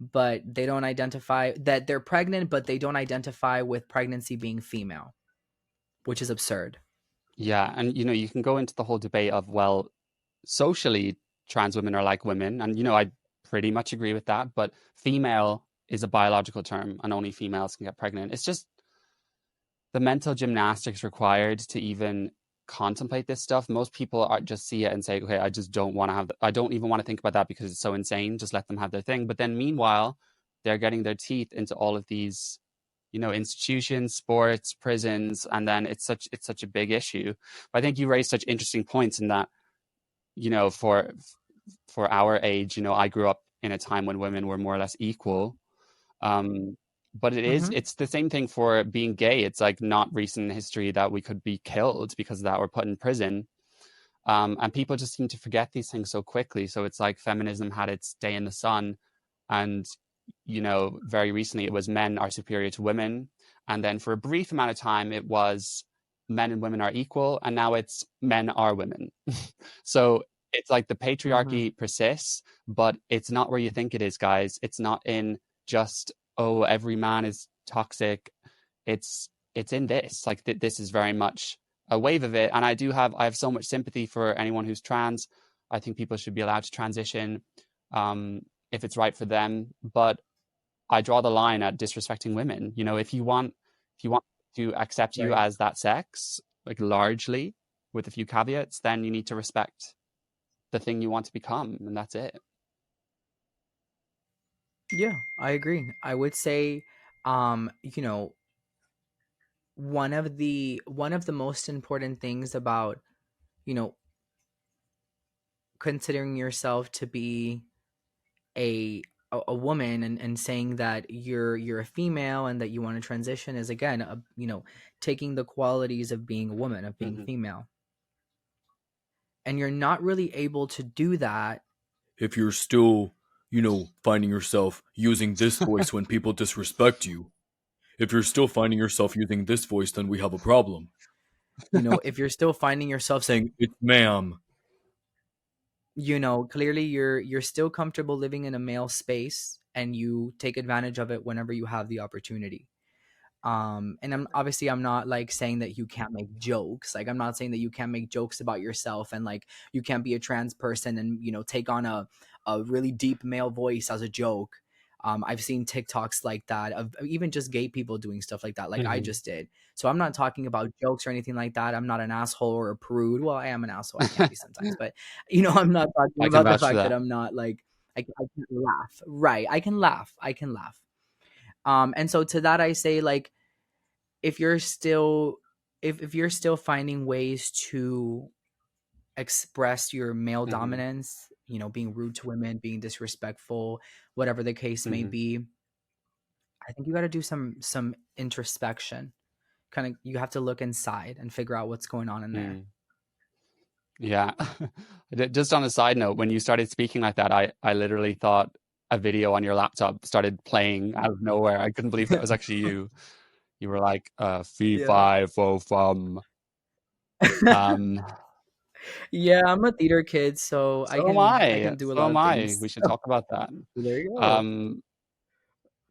but they don't identify that they're pregnant, but they don't identify with pregnancy being female, which is absurd. Yeah, and you can go into the whole debate of, well, socially trans women are like women, and I pretty much agree with that. But female is a biological term, and only females can get pregnant. It's just the mental gymnastics required to even contemplate this stuff. Most people just see it and say, okay, I just don't want to have, I don't even want to think about that because it's so insane. Just let them have their thing. But then meanwhile, they're getting their teeth into all of these, you know, institutions, sports, prisons, and then it's such a big issue. But I think you raised such interesting points in that, you know, for our age, you know, I grew up in a time when women were more or less equal. But it's the same thing for being gay. It's like not recent in history that we could be killed because of that or put in prison. And people just seem to forget these things so quickly. So it's like feminism had its day in the sun, and, you know, very recently it was men are superior to women. And then for a brief amount of time, it was men and women are equal. And now it's men are women. So it's like the patriarchy persists, but it's not where you think it is, guys. It's not in just, oh, every man is toxic. It's in this. Like this is very much a wave of it. And I have so much sympathy for anyone who's trans. I think people should be allowed to transition if it's right for them. But I draw the line at disrespecting women. You know, if you want to accept you as that sex, like largely with a few caveats, then you need to respect the thing you want to become, and that's it. Yeah, I agree. I would say, you know, one of the most important things about, you know, considering yourself to be a woman and saying that you're a female and that you want to transition is, again, you know, taking the qualities of being a woman, of being female. And you're not really able to do that if you're still, you know, finding yourself using this voice when people disrespect you. If you're still finding yourself using this voice, then we have a problem. You know, if you're still finding yourself saying, it's ma'am. You know, clearly you're still comfortable living in a male space and you take advantage of it whenever you have the opportunity. And I'm not like saying that you can't make jokes. Like, I'm not saying that you can't make jokes about yourself and like you can't be a trans person and, you know, take on a really deep male voice as a joke. I've seen TikToks like that of even just gay people doing stuff like that, like I just did. So I'm not talking about jokes or anything like that. I'm not an asshole or a prude. Well, I am an asshole. I can be sometimes, but, you know, I'm not talking about the fact that I'm not like, I can't laugh. Right. I can laugh. And so to that, I say, like, if you're still finding ways to express your male dominance, you know, being rude to women, being disrespectful, whatever the case may be, I think you got to do some introspection. Kind of, you have to look inside and figure out what's going on in there. Yeah. Just on a side note, when you started speaking like that, I literally thought a video on your laptop started playing out of nowhere. I couldn't believe that was actually you. You were like, fee, fi, fo, fum. Yeah, I'm a theater kid, so I can do a lot of things. We should talk about that. There you go.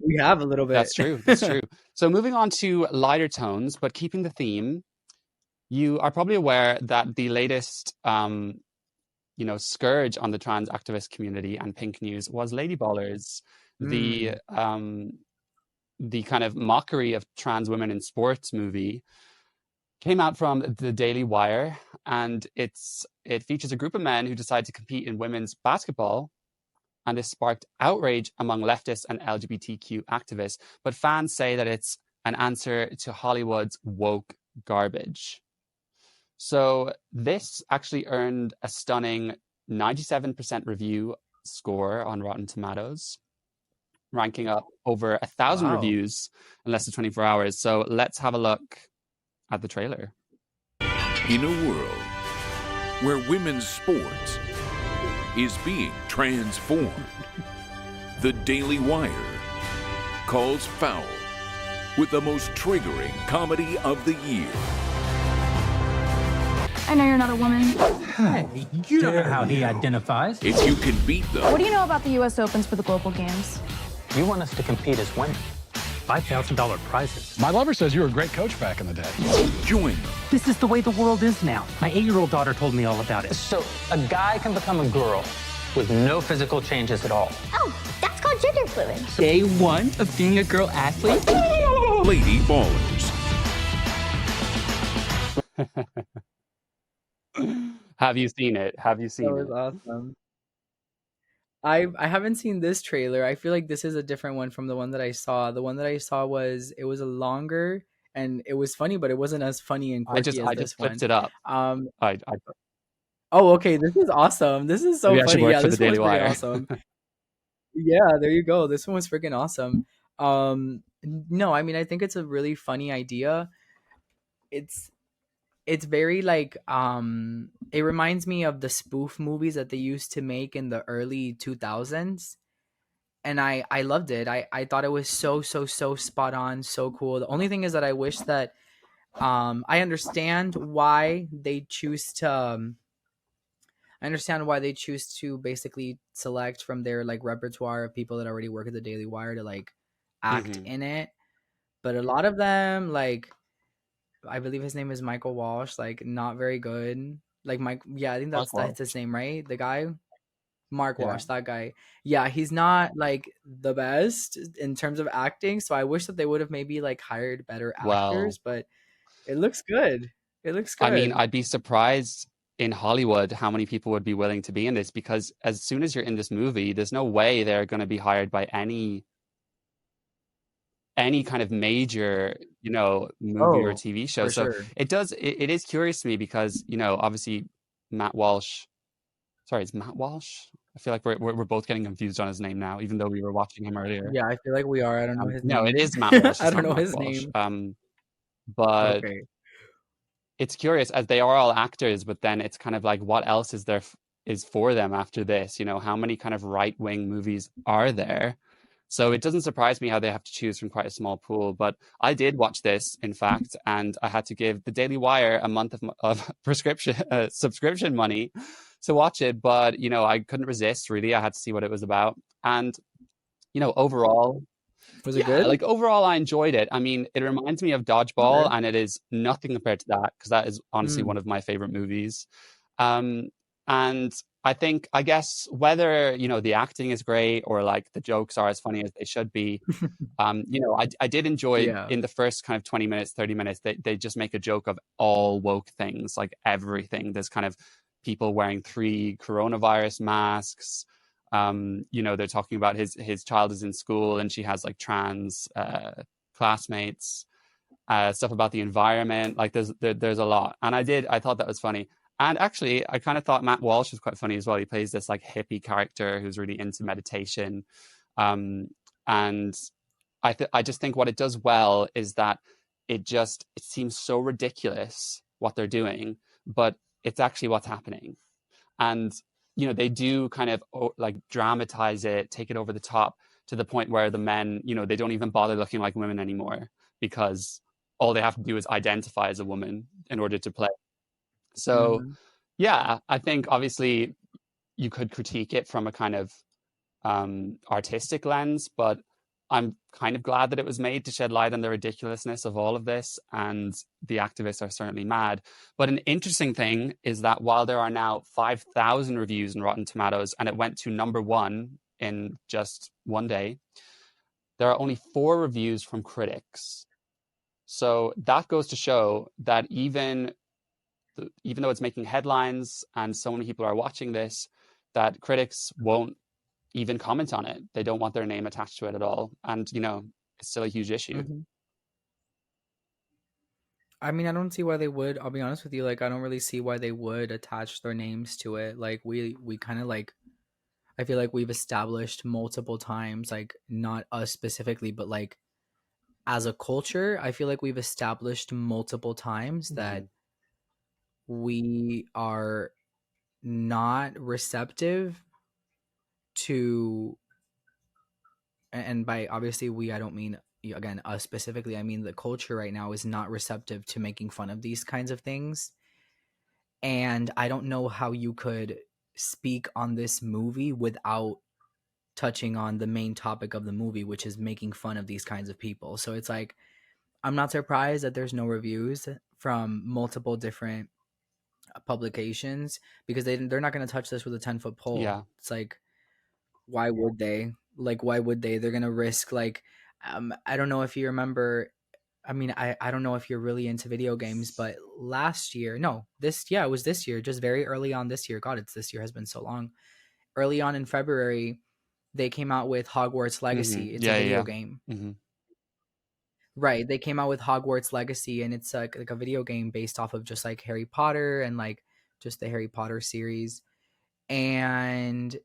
We have a little bit. That's true. That's true. So moving on to lighter tones, but keeping the theme, you are probably aware that the latest, you know, scourge on the trans activist community and pink news was Lady Ballers, the kind of mockery of trans women in sports movie. Came out from the Daily Wire, and it features a group of men who decide to compete in women's basketball, and this sparked outrage among leftists and LGBTQ activists. But fans say that it's an answer to Hollywood's woke garbage. So this actually earned a stunning 97% review score on Rotten Tomatoes, ranking up over 1,000 reviews in less than 24 hours. So let's have a look at the trailer. In a world where women's sports is being transformed, the Daily Wire calls foul with the most triggering comedy of the year. I know you're not a woman. Hey, you don't know how he identifies. If you can beat them. What do you know about the U.S. Opens for the Global Games? You want us to compete as women. $5,000 prizes. My lover says you were a great coach back in the day. Join them. This is the way the world is now. My 8-year-old daughter told me all about it. So a guy can become a girl with no physical changes at all. Oh, that's called gender fluid. Day one of being a girl athlete? Lady Ballers. Have you seen it? Have you That seen was it? awesome. I haven't seen this trailer. I feel like this is a different one from the one that I saw. The one that I saw was a longer and it was funny, but it wasn't as funny and I quirky as just this flipped one. it up. Oh, okay. This is awesome. This is so Maybe I should funny. work Yeah, for the this one was Daily freaking Wire. awesome. Yeah, there you go. This one was freaking awesome. No, I mean, I think it's a really funny idea. It's very like it reminds me of the spoof movies that they used to make in the early 2000s. And I loved it. I thought it was so spot on, so cool. The only thing is that I wish that I understand why they choose to basically select from their like repertoire of people that already work at the Daily Wire to like act in it. But a lot of them, like I believe his name is Michael Walsh, like not very good. Like I think that's his name, right? The guy, Mark Walsh, that guy. Yeah, he's not like the best in terms of acting. So I wish that they would have maybe like hired better actors, but it looks good. It looks good. I mean, I'd be surprised in Hollywood how many people would be willing to be in this, because as soon as you're in this movie, there's no way they're going to be hired by any kind of major, movie or TV show. So sure. it is curious to me because, obviously Matt Walsh. Sorry, it's Matt Walsh. I feel like we're both getting confused on his name now, even though we were watching him earlier. Yeah, I feel like we are. I don't know his name. No, it is Matt Walsh. I don't know Matt his Walsh. name. But okay. It's curious, as they are all actors, but then it's kind of like, what else is there is for them after this? How many kind of right-wing movies are there? So it doesn't surprise me how they have to choose from quite a small pool. But I did watch this, in fact, and I had to give the Daily Wire a month of subscription money to watch it. But, I couldn't resist, really. I had to see what it was about. And, overall... Was it good? Like overall, I enjoyed it. I mean, it reminds me of Dodgeball, and it is nothing compared to that, because that is honestly one of my favorite movies. And I guess whether, the acting is great or like the jokes are as funny as they should be, I did enjoy in the first kind of 20 minutes, 30 minutes, they just make a joke of all woke things, like everything. There's kind of people wearing 3 coronavirus masks. They're talking about his child is in school and she has like trans classmates, stuff about the environment. Like there's a lot, and I thought that was funny. And actually, I kind of thought Matt Walsh was quite funny as well. He plays this like hippie character who's really into meditation, and I just think what it does well is that it seems so ridiculous what they're doing, but it's actually what's happening. And they do kind of like dramatize it, take it over the top to the point where the men, they don't even bother looking like women anymore, because all they have to do is identify as a woman in order to play. So, yeah, I think obviously you could critique it from a kind of artistic lens, but I'm kind of glad that it was made to shed light on the ridiculousness of all of this, and the activists are certainly mad. But an interesting thing is that while there are now 5,000 reviews in Rotten Tomatoes, and it went to number 1 in just one day, there are only 4 reviews from critics. So that goes to show that even though it's making headlines and so many people are watching this, that critics won't even comment on it. They don't want their name attached to it at all. And, it's still a huge issue. I mean, I don't see why they would. I'll be honest with you. Like, I don't really see why they would attach their names to it. Like, we kind of like, I feel like we've established multiple times, like not us specifically, but like as a culture, I feel like we've established multiple times that we are not receptive to, and by obviously we, I don't mean again us specifically, I mean the culture right now is not receptive to making fun of these kinds of things. And I don't know how you could speak on this movie without touching on the main topic of the movie, which is making fun of these kinds of people. So it's like, I'm not surprised that there's no reviews from multiple different publications because they're not going to touch this with a 10-foot pole. Yeah. It's like, why would they? Like, why would they? They're going to risk, like, I don't know if you remember. I mean, I don't know if you're really into video games, but it was this year, just very early on this year. God, this year has been so long. Early on in February, they came out with Hogwarts Legacy. It's a video game. Mm-hmm. Right. They came out with Hogwarts Legacy, and it's like a video game based off of just like Harry Potter and like just the Harry Potter series. And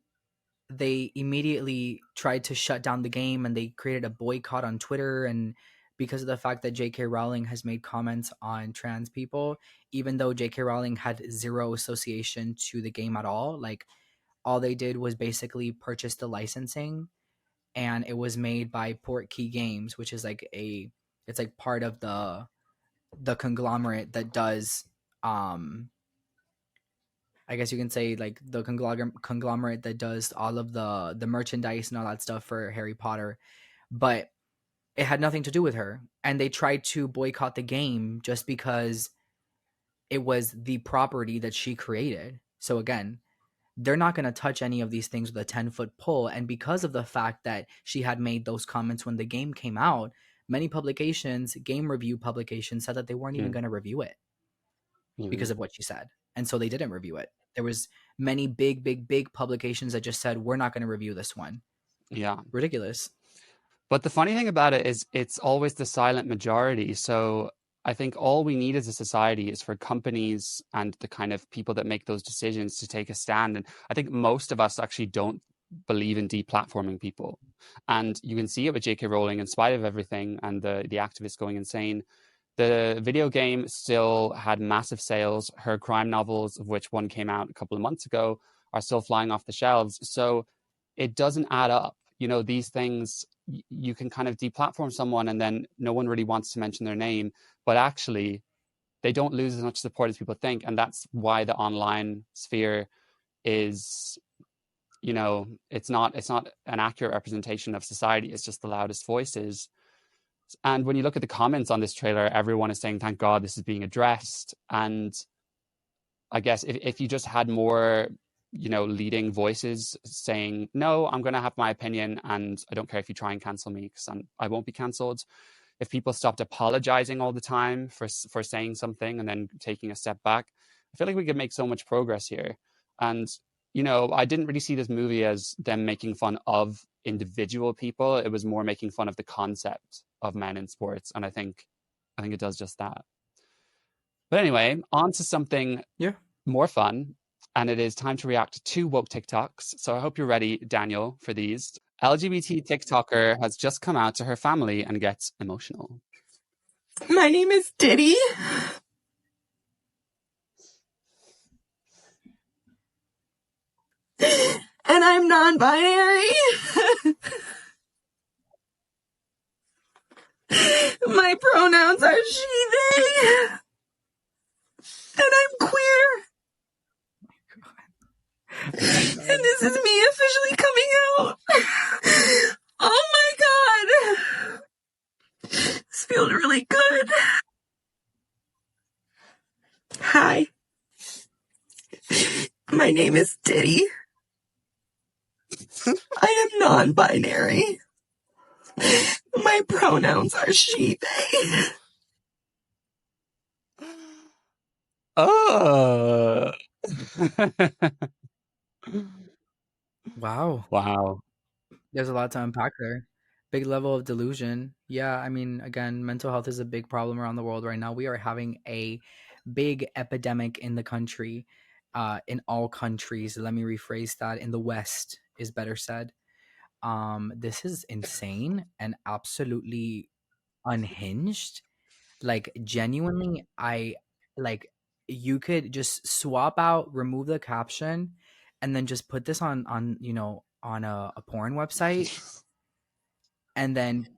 they immediately tried to shut down the game, and they created a boycott on Twitter. And because of the fact that J.K. Rowling has made comments on trans people, even though J.K. Rowling had zero association to the game at all, like all they did was basically purchase the licensing, and it was made by Portkey Games, which is like it's like part of the conglomerate that does I guess you can say like the conglomerate that does all of the merchandise and all that stuff for Harry Potter. But it had nothing to do with her, and they tried to boycott the game just because it was the property that she created. So again, they're not going to touch any of these things with a 10-foot pole. And because of the fact that she had made those comments when the game came out, many publications, game review publications, said that they weren't even going to review it because of what she said. And so they didn't review it. There was many big publications that just said, we're not going to review this one. Yeah. Ridiculous. But the funny thing about it is it's always the silent majority. So I think all we need as a society is for companies and the kind of people that make those decisions to take a stand. And I think most of us actually don't believe in deplatforming people. And you can see it with J.K. Rowling, in spite of everything and the activists going insane. The video game still had massive sales. Her crime novels, of which one came out a couple of months ago, are still flying off the shelves. So it doesn't add up. You know, these things, you can kind of deplatform someone and then no one really wants to mention their name, but actually they don't lose as much support as people think. And that's why the online sphere is, you know, it's not an accurate representation of society. It's just the loudest voices. And when you look at the comments on this trailer, everyone is saying, thank God this is being addressed. And I guess if you just had more, you know, leading voices saying, no, I'm going to have my opinion and I don't care if you try and cancel me because I won't be cancelled. If people stopped apologizing all the time for saying something and then taking a step back, I feel like we could make so much progress here. And, you know, I didn't really see this movie as them making fun of individual people. It was more making fun of the concept of men in sports. And I think it does just that. But anyway, on to something more fun. And it is time to react to woke TikToks. So I hope you're ready, Daniel, for these. LGBT TikToker has just come out to her family and gets emotional. My name is Diddy. And I'm non-binary. My pronouns are she, they. And I'm queer. And this is me officially coming out. Oh my God. This feels really good. Hi. My name is Diddy. I am non-binary. My pronouns are she, they. Oh. Wow. There's a lot to unpack there. Big level of delusion. Yeah, I mean, again, mental health is a big problem around the world right now. We are having a big epidemic in the country, in all countries. Let me rephrase that. In the West is better said. This is insane and absolutely unhinged. Like, genuinely, you could just swap out, remove the caption, and then just put this on you know, on a porn website, and then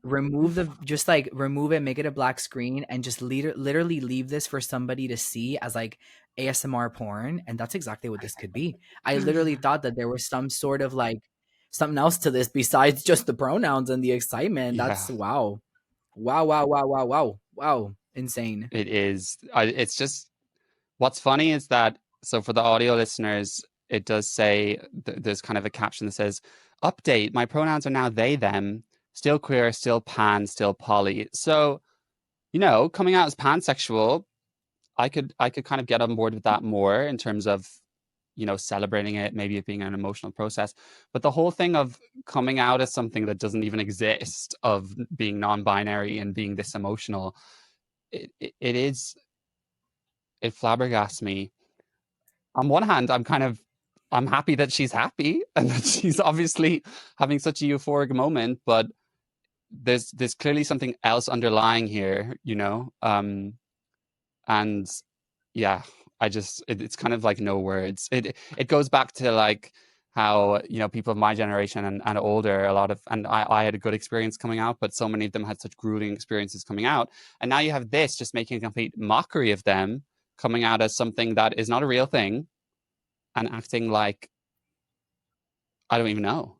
remove it, make it a black screen, and just literally leave this for somebody to see as like ASMR porn. And that's exactly what this could be. I literally thought that there was some sort of like something else to this besides just the pronouns and the excitement. That's wow. Insane. It is. It's just What's funny is that, so for the audio listeners, it does say, there's kind of a caption that says, update, my pronouns are now they, them, still queer, still pan, still poly. So, you know, coming out as pansexual, I could kind of get on board with that more in terms of, you know, celebrating it, maybe it being an emotional process. But the whole thing of coming out as something that doesn't even exist, of being non-binary and being this emotional, it flabbergasts me. On one hand, I'm happy that she's happy and that she's obviously having such a euphoric moment, but there's clearly something else underlying here, you know? And yeah, it's kind of like no words. It goes back to like how, you know, people of my generation and older, I had a good experience coming out, but so many of them had such grueling experiences coming out. And now you have this just making a complete mockery of them coming out as something that is not a real thing and acting like, I don't even know.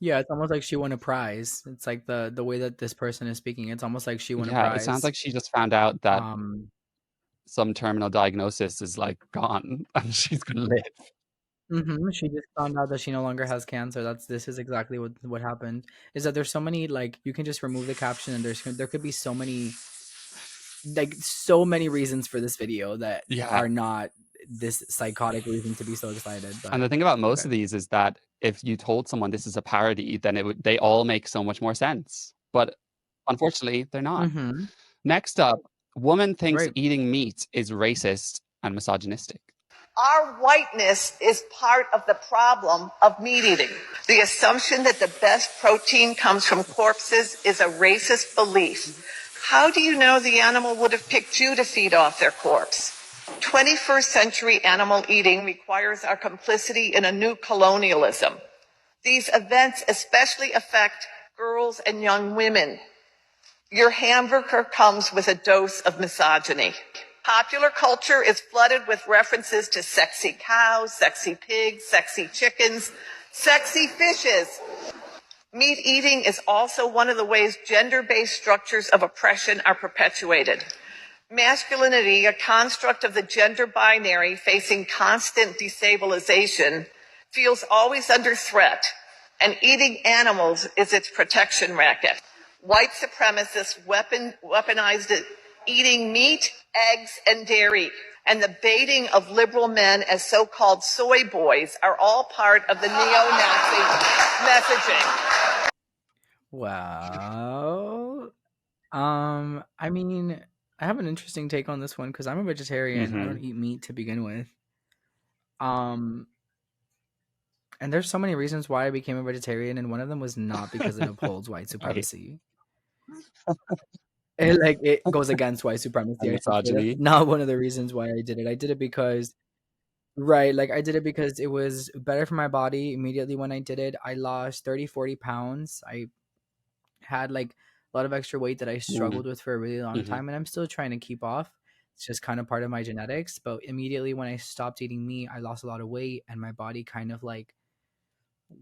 Yeah, it's almost like she won a prize. It's like the way that this person is speaking. It's almost like she won a Yeah, prize. it sounds like she just found out that some terminal diagnosis is like gone and she's gonna live. She just found out that she no longer has cancer. This is exactly what happened. Is that there's so many, like, you can just remove the caption and there could be so many reasons for this video that are not this psychotic reason to be so excited. But and the thing about most of these is that if you told someone this is a parody, then they all make so much more sense. But unfortunately, they're not. Next up, woman thinks eating meat is racist and misogynistic. Our whiteness is part of the problem of meat eating. The assumption that the best protein comes from corpses is a racist belief. How do you know the animal would have picked you to feed off their corpse? 21st century animal eating requires our complicity in a new colonialism. These events especially affect girls and young women. Your hamburger comes with a dose of misogyny. Popular culture is flooded with references to sexy cows, sexy pigs, sexy chickens, sexy fishes. Meat eating is also one of the ways gender-based structures of oppression are perpetuated. Masculinity, a construct of the gender binary facing constant destabilization, feels always under threat, and eating animals is its protection racket. White supremacists weaponized it, eating meat, eggs, and dairy, and the baiting of liberal men as so-called soy boys are all part of the neo-Nazi messaging. Wow. I mean, I have an interesting take on this one because I'm a vegetarian. I don't eat meat to begin with. And there's so many reasons why I became a vegetarian, and one of them was not because it upholds white supremacy. It goes against white supremacy. Misogyny. Not one of the reasons why I did it. I did it because, I did it because it was better for my body. Immediately when I did it, I lost 30-40 pounds. I had a lot of extra weight that I struggled with for a really long time, and I'm still trying to keep off. It's just kind of part of my genetics. But immediately when I stopped eating meat, I lost a lot of weight, and my body kind of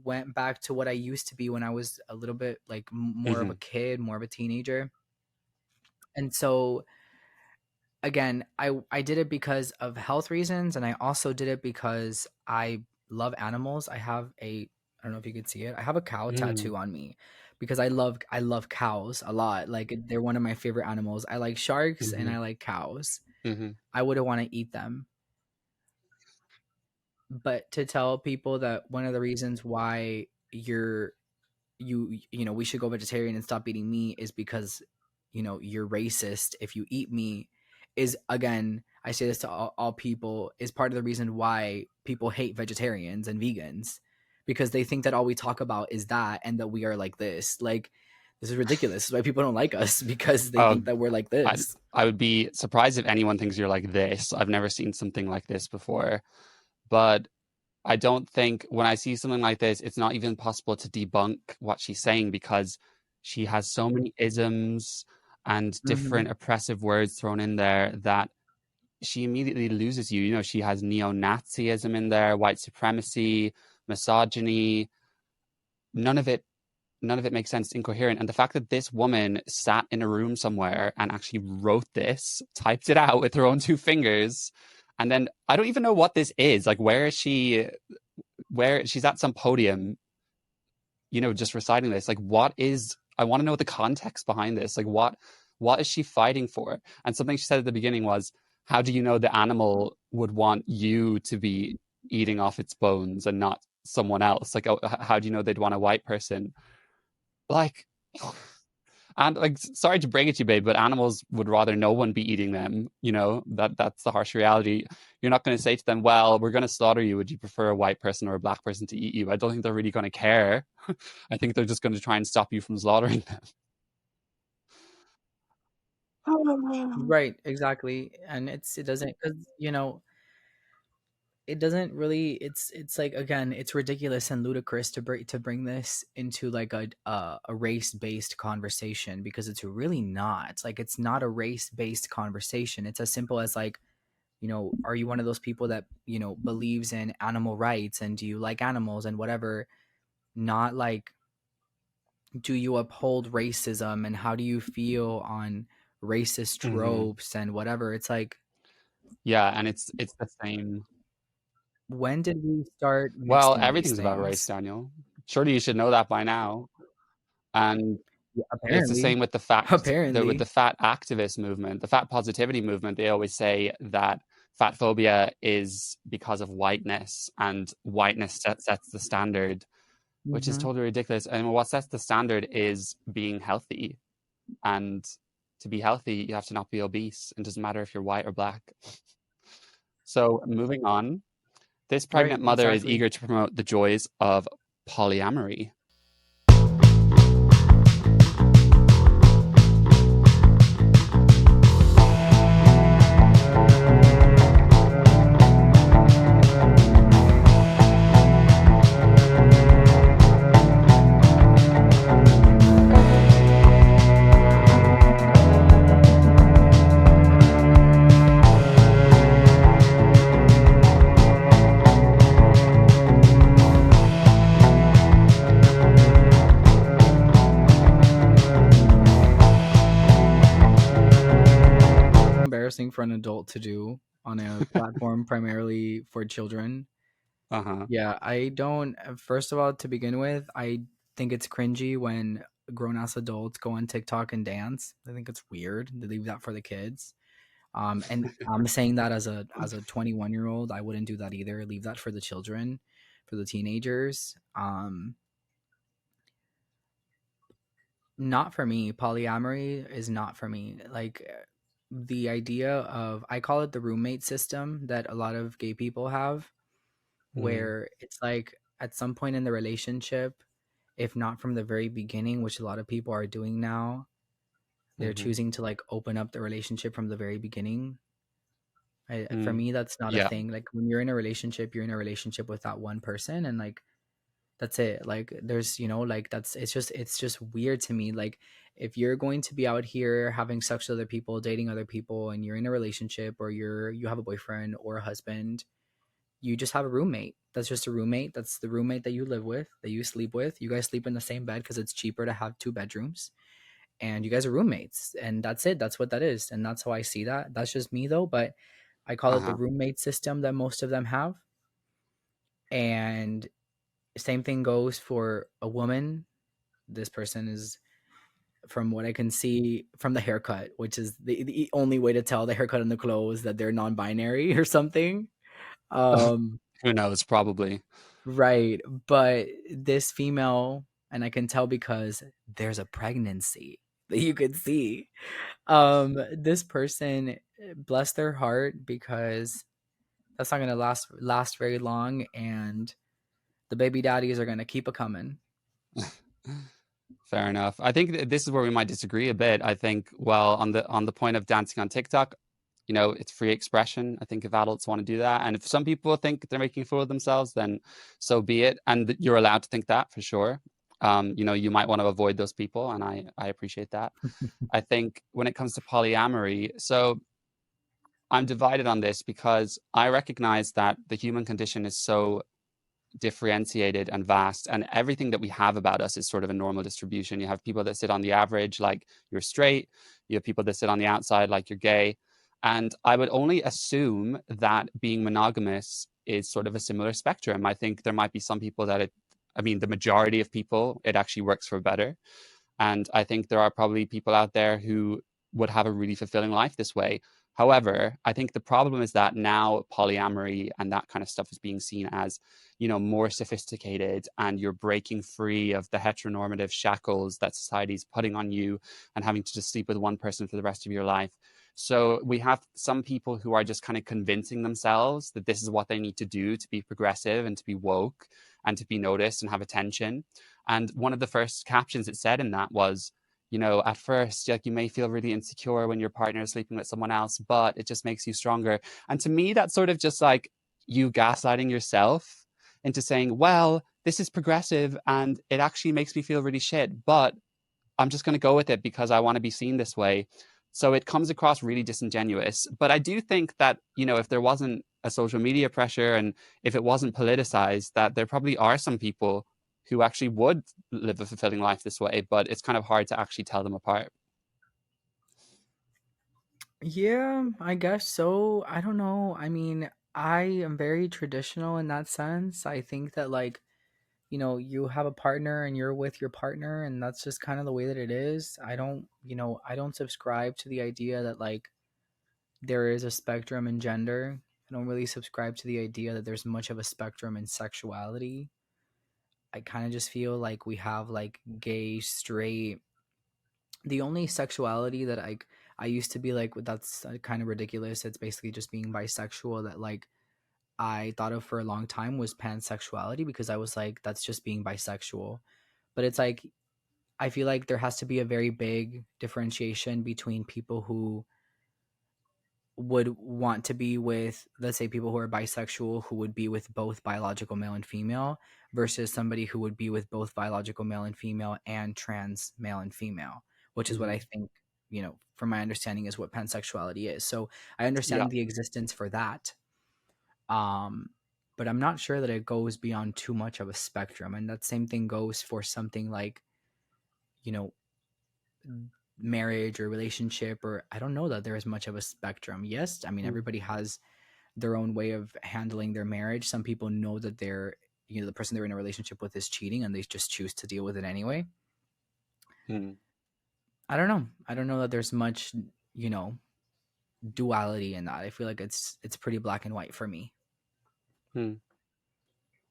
went back to what I used to be when I was a little bit more of a kid, more of a teenager. And so again, I did it because of health reasons, and I also did it because I love animals. I don't know if you could see it. I have a cow tattoo on me because I love cows a lot. They're one of my favorite animals. I like sharks and I like cows. I wouldn't want to eat them. But to tell people that one of the reasons why we should go vegetarian and stop eating meat is because you're racist if you eat meat is, again, I say this to all people, is part of the reason why people hate vegetarians and vegans, because they think that all we talk about is that, and that we are like this. This is ridiculous. This is why people don't like us, because they think that we're like this. I would be surprised if anyone thinks you're like this. I've never seen something like this before. But I don't think when I see something like this, it's not even possible to debunk what she's saying, because she has so many isms and different oppressive words thrown in there that she immediately loses you. You know, she has neo-Nazism in there, white supremacy, misogyny. None of it none of it makes sense, incoherent. And the fact that this woman sat in a room somewhere and actually wrote this, typed it out with her own 2 fingers, and then I don't even know what this is. Like, where is she? Where she's at some podium, just reciting this. Like, what is? I want to know the context behind this. Like, what is she fighting for? And something she said at the beginning was, "How do you know the animal would want you to be eating off its bones and not someone else? Like, how do you know they'd want a white person?" Like, and like, sorry to bring it to you, babe, but animals would rather no one be eating them. That's the harsh reality. You're not going to say to them, well, we're going to slaughter you. Would you prefer a white person or a black person to eat you? I don't think they're really going to care. I think they're just going to try and stop you from slaughtering them. Right, exactly. And it doesn't, because it doesn't really, it's like, again, it's ridiculous and ludicrous to bring this into like a race-based conversation, because it's really not. It's like, it's not a race-based conversation. It's as simple as like, are you one of those people that believes in animal rights, and do you like animals and whatever? Not like, do you uphold racism, and how do you feel on racist tropes and whatever? It's like, Yeah, and it's the same. when did we start Well, mixing these everything's about race, things? Daniel. Surely you should know that by now. And Yeah, it's the same with the fact that with apparently. the fat activist movement, the fat positivity movement, they always say that fat phobia is because of whiteness, and whiteness sets the standard, which is Mhm. totally ridiculous. And what sets the standard is being healthy. And to be healthy, you have to not be obese. It doesn't matter if you're white or black. So moving on, this Right, pregnant mother is exactly. eager to promote the joys of polyamory. Embarrassing for an adult to do on a platform primarily for children. Uh-huh. Yeah, I don't. First of all, to begin with, I think it's cringy when grown-ass adults go on TikTok and dance. I think it's weird. They leave that for the kids. And I'm saying that as a 21-year-old, I wouldn't do that either. Leave that for the children, for the teenagers. Not for me. Polyamory is not for me. Like, the idea of, I call it the roommate system that a lot of gay people have, where it's like, at some point in the relationship, if not from the very beginning, which a lot of people are doing now, they're choosing to like open up the relationship from the very beginning. For me, that's not a Yeah. thing. Like, when you're in a relationship, you're in a relationship with that one person, and like, that's it. Like, there's like, it's just weird to me. Like, if you're going to be out here having sex with other people, dating other people, and you're in a relationship, or you have a boyfriend or a husband, you just have a roommate. That's just a roommate. That's the roommate that you live with, that you sleep with. You guys sleep in the same bed because it's cheaper to have 2 bedrooms, and you guys are roommates, and that's it. That's what that is, and that's how I see that. That's just me though, but I call it the roommate system that most of them have. And same thing goes for a woman. This person is, from what I can see from the haircut, which is the only way to tell, the haircut and the clothes, that they're non-binary or something. Who knows? Probably. Right. But this female, and I can tell because there's a pregnancy that you could see. This person, bless their heart, because that's not gonna last very long, and the baby daddies are gonna keep a coming. Fair enough. I think this is where we might disagree a bit. I think, well, on the point of dancing on TikTok, it's free expression. I think if adults want to do that, and if some people think they're making a fool of themselves, then so be it. And you're allowed to think that, for sure. You might want to avoid those people, and I appreciate that. I think when it comes to polyamory, so I'm divided on this, because I recognize that the human condition is so differentiated and vast, and everything that we have about us is sort of a normal distribution. You have people that sit on the average, like you're straight. You have people that sit on the outside, like you're gay. And I would only assume that being monogamous is sort of a similar spectrum. I think there might be some people that the majority of people, it actually works for better. And I think there are probably people out there who would have a really fulfilling life this way. However, I think the problem is that now polyamory and that kind of stuff is being seen as, more sophisticated, and you're breaking free of the heteronormative shackles that society's putting on you and having to just sleep with one person for the rest of your life. So we have some people who are just kind of convincing themselves that this is what they need to do to be progressive and to be woke and to be noticed and have attention. And one of the first captions it said in that was, at first, like, you may feel really insecure when your partner is sleeping with someone else, but it just makes you stronger. And to me, that's sort of just like you gaslighting yourself into saying, well, this is progressive and it actually makes me feel really shit, but I'm just going to go with it because I want to be seen this way. So it comes across really disingenuous. But I do think that, if there wasn't a social media pressure and if it wasn't politicized, that there probably are some people who actually would live a fulfilling life this way, but it's kind of hard to actually tell them apart. Yeah, I guess so. I don't know. I mean, I am very traditional in that sense. I think that, like, you have a partner and you're with your partner, and that's just kind of the way that it is. I don't subscribe to the idea that, like, there is a spectrum in gender. I don't really subscribe to the idea that there's much of a spectrum in sexuality. I kind of just feel like we have, like, gay, straight. The only sexuality that I used to be like, that's kind of ridiculous. It's basically just being bisexual, that, like, I thought of for a long time was pansexuality, because I was like, that's just being bisexual. But it's like, I feel like there has to be a very big differentiation between people who would want to be with, let's say, people who are bisexual, who would be with both biological male and female, versus somebody who would be with both biological male and female and trans male and female, which is what I think, from my understanding, is what pansexuality is. So I understand the existence for that. But I'm not sure that it goes beyond too much of a spectrum. And that same thing goes for something like, marriage or relationship, or I don't know that there is much of a spectrum. Yes, I mean, everybody has their own way of handling their marriage. Some people know that the person they're in a relationship with is cheating, and they just choose to deal with it anyway. I don't know. I don't know that there's much, duality in that. I feel like it's pretty black and white for me.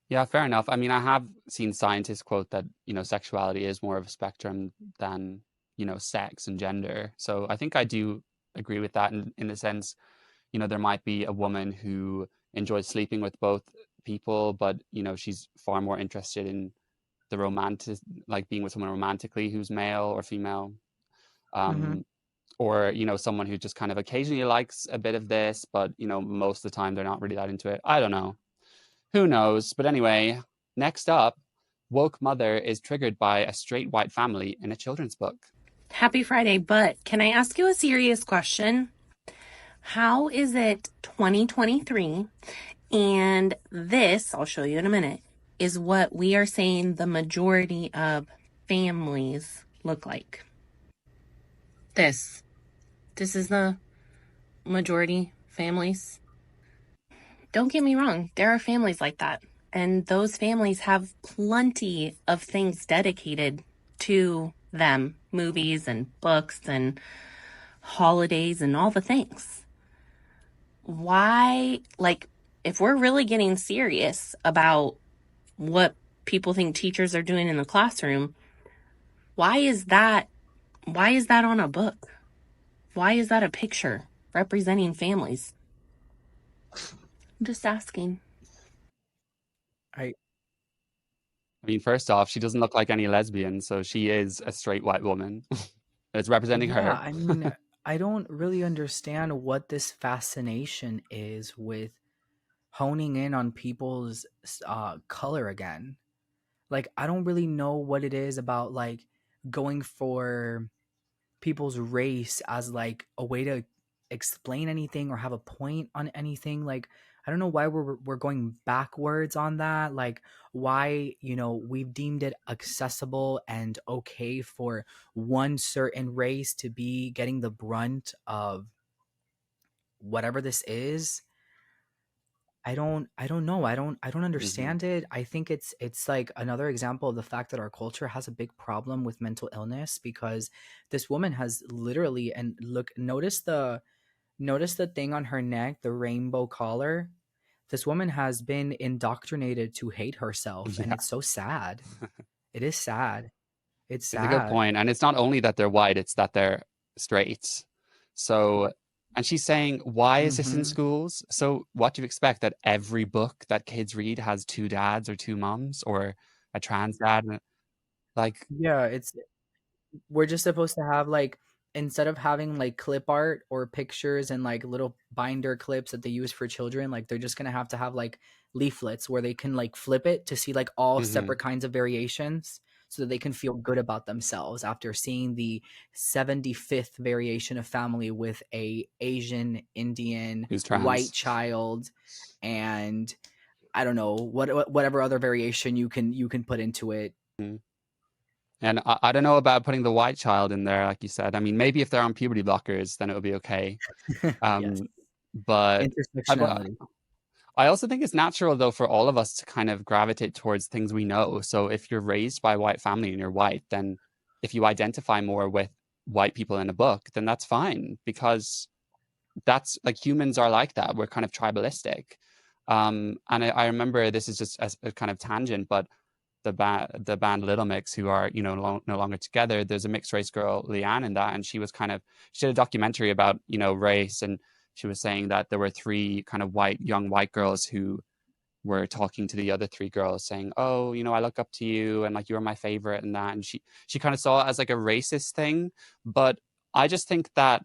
Yeah, fair enough. I mean, I have seen scientists quote that, sexuality is more of a spectrum than, sex and gender. So I think I do agree with that in the sense, there might be a woman who enjoys sleeping with both people, but, she's far more interested in the romantic, like being with someone romantically who's male or female. Or, someone who just kind of occasionally likes a bit of this, but, most of the time they're not really that into it. I don't know. Who knows? But anyway, next up, woke mother is triggered by a straight white family in a children's book. Happy Friday, but can I ask you a serious question? How is it 2023 and this, I'll show you in a minute, is what we are saying the majority of families look like? This is the majority families. Don't get me wrong, there are families like that. And those families have plenty of things dedicated to them, movies and books and holidays and all the things. Why, like, if we're really getting serious about what people think teachers are doing in the classroom, why is that on a book? Why is that a picture representing families? I'm just asking. I mean, first off, she doesn't look like any lesbian, so she is a straight white woman. It's representing her. I mean, I don't really understand what this fascination is with honing in on people's color again. Like, I don't really know what it is about, like, going for people's race as, like, a way to explain anything or have a point on anything. Like, I don't know why we're going backwards on that. Like, why, you know, we've deemed it accessible and okay for one certain race to be getting the brunt of whatever this is. I don't know. I don't understand it. I think it's like another example of the fact that our culture has a big problem with mental illness, because this woman has literally, and look, notice the thing on her neck, the rainbow collar. This woman has been indoctrinated to hate herself, and Yeah. it's so sad. It is sad. It's It's a good sad. point. And it's not only that they're white, it's that they're straight. So, and she's saying, why is this in Mhm. schools? So what do you expect? That every book that kids read has two dads or two moms or a trans dad? Like, Yeah, it's we're just supposed to have like, instead of having like clip art or pictures and like little binder clips that they use for children, like they're just gonna have to have like leaflets where they can like flip it to see like all mhm, separate kinds of variations, so that they can feel good about themselves after seeing the 75th variation of family with a Asian, Indian, who's white trans? child, and I don't know whatever other variation you can put into it. Mhm. And I don't know about putting the white child in there, like you said. I mean, maybe if they're on puberty blockers, then it would be okay. Yes, But I, intersectionality. I also think it's natural, though, for all of us to kind of gravitate towards things we know. So if you're raised by a white family and you're white, then if you identify more with white people in a book, then that's fine, because that's like humans are like that. We're kind of tribalistic. And I remember, this is just as a kind of tangent, but the band Little Mix, who are, you know, no longer together, there's a mixed race girl, Leanne, in that, and she did a documentary about, you know, race, and she was saying that there were three kind of young white girls who were talking to the other three girls, saying, "Oh, you know, I look up to you, and like you're my favorite," and that, and she kind of saw it as like a racist thing, but I just think that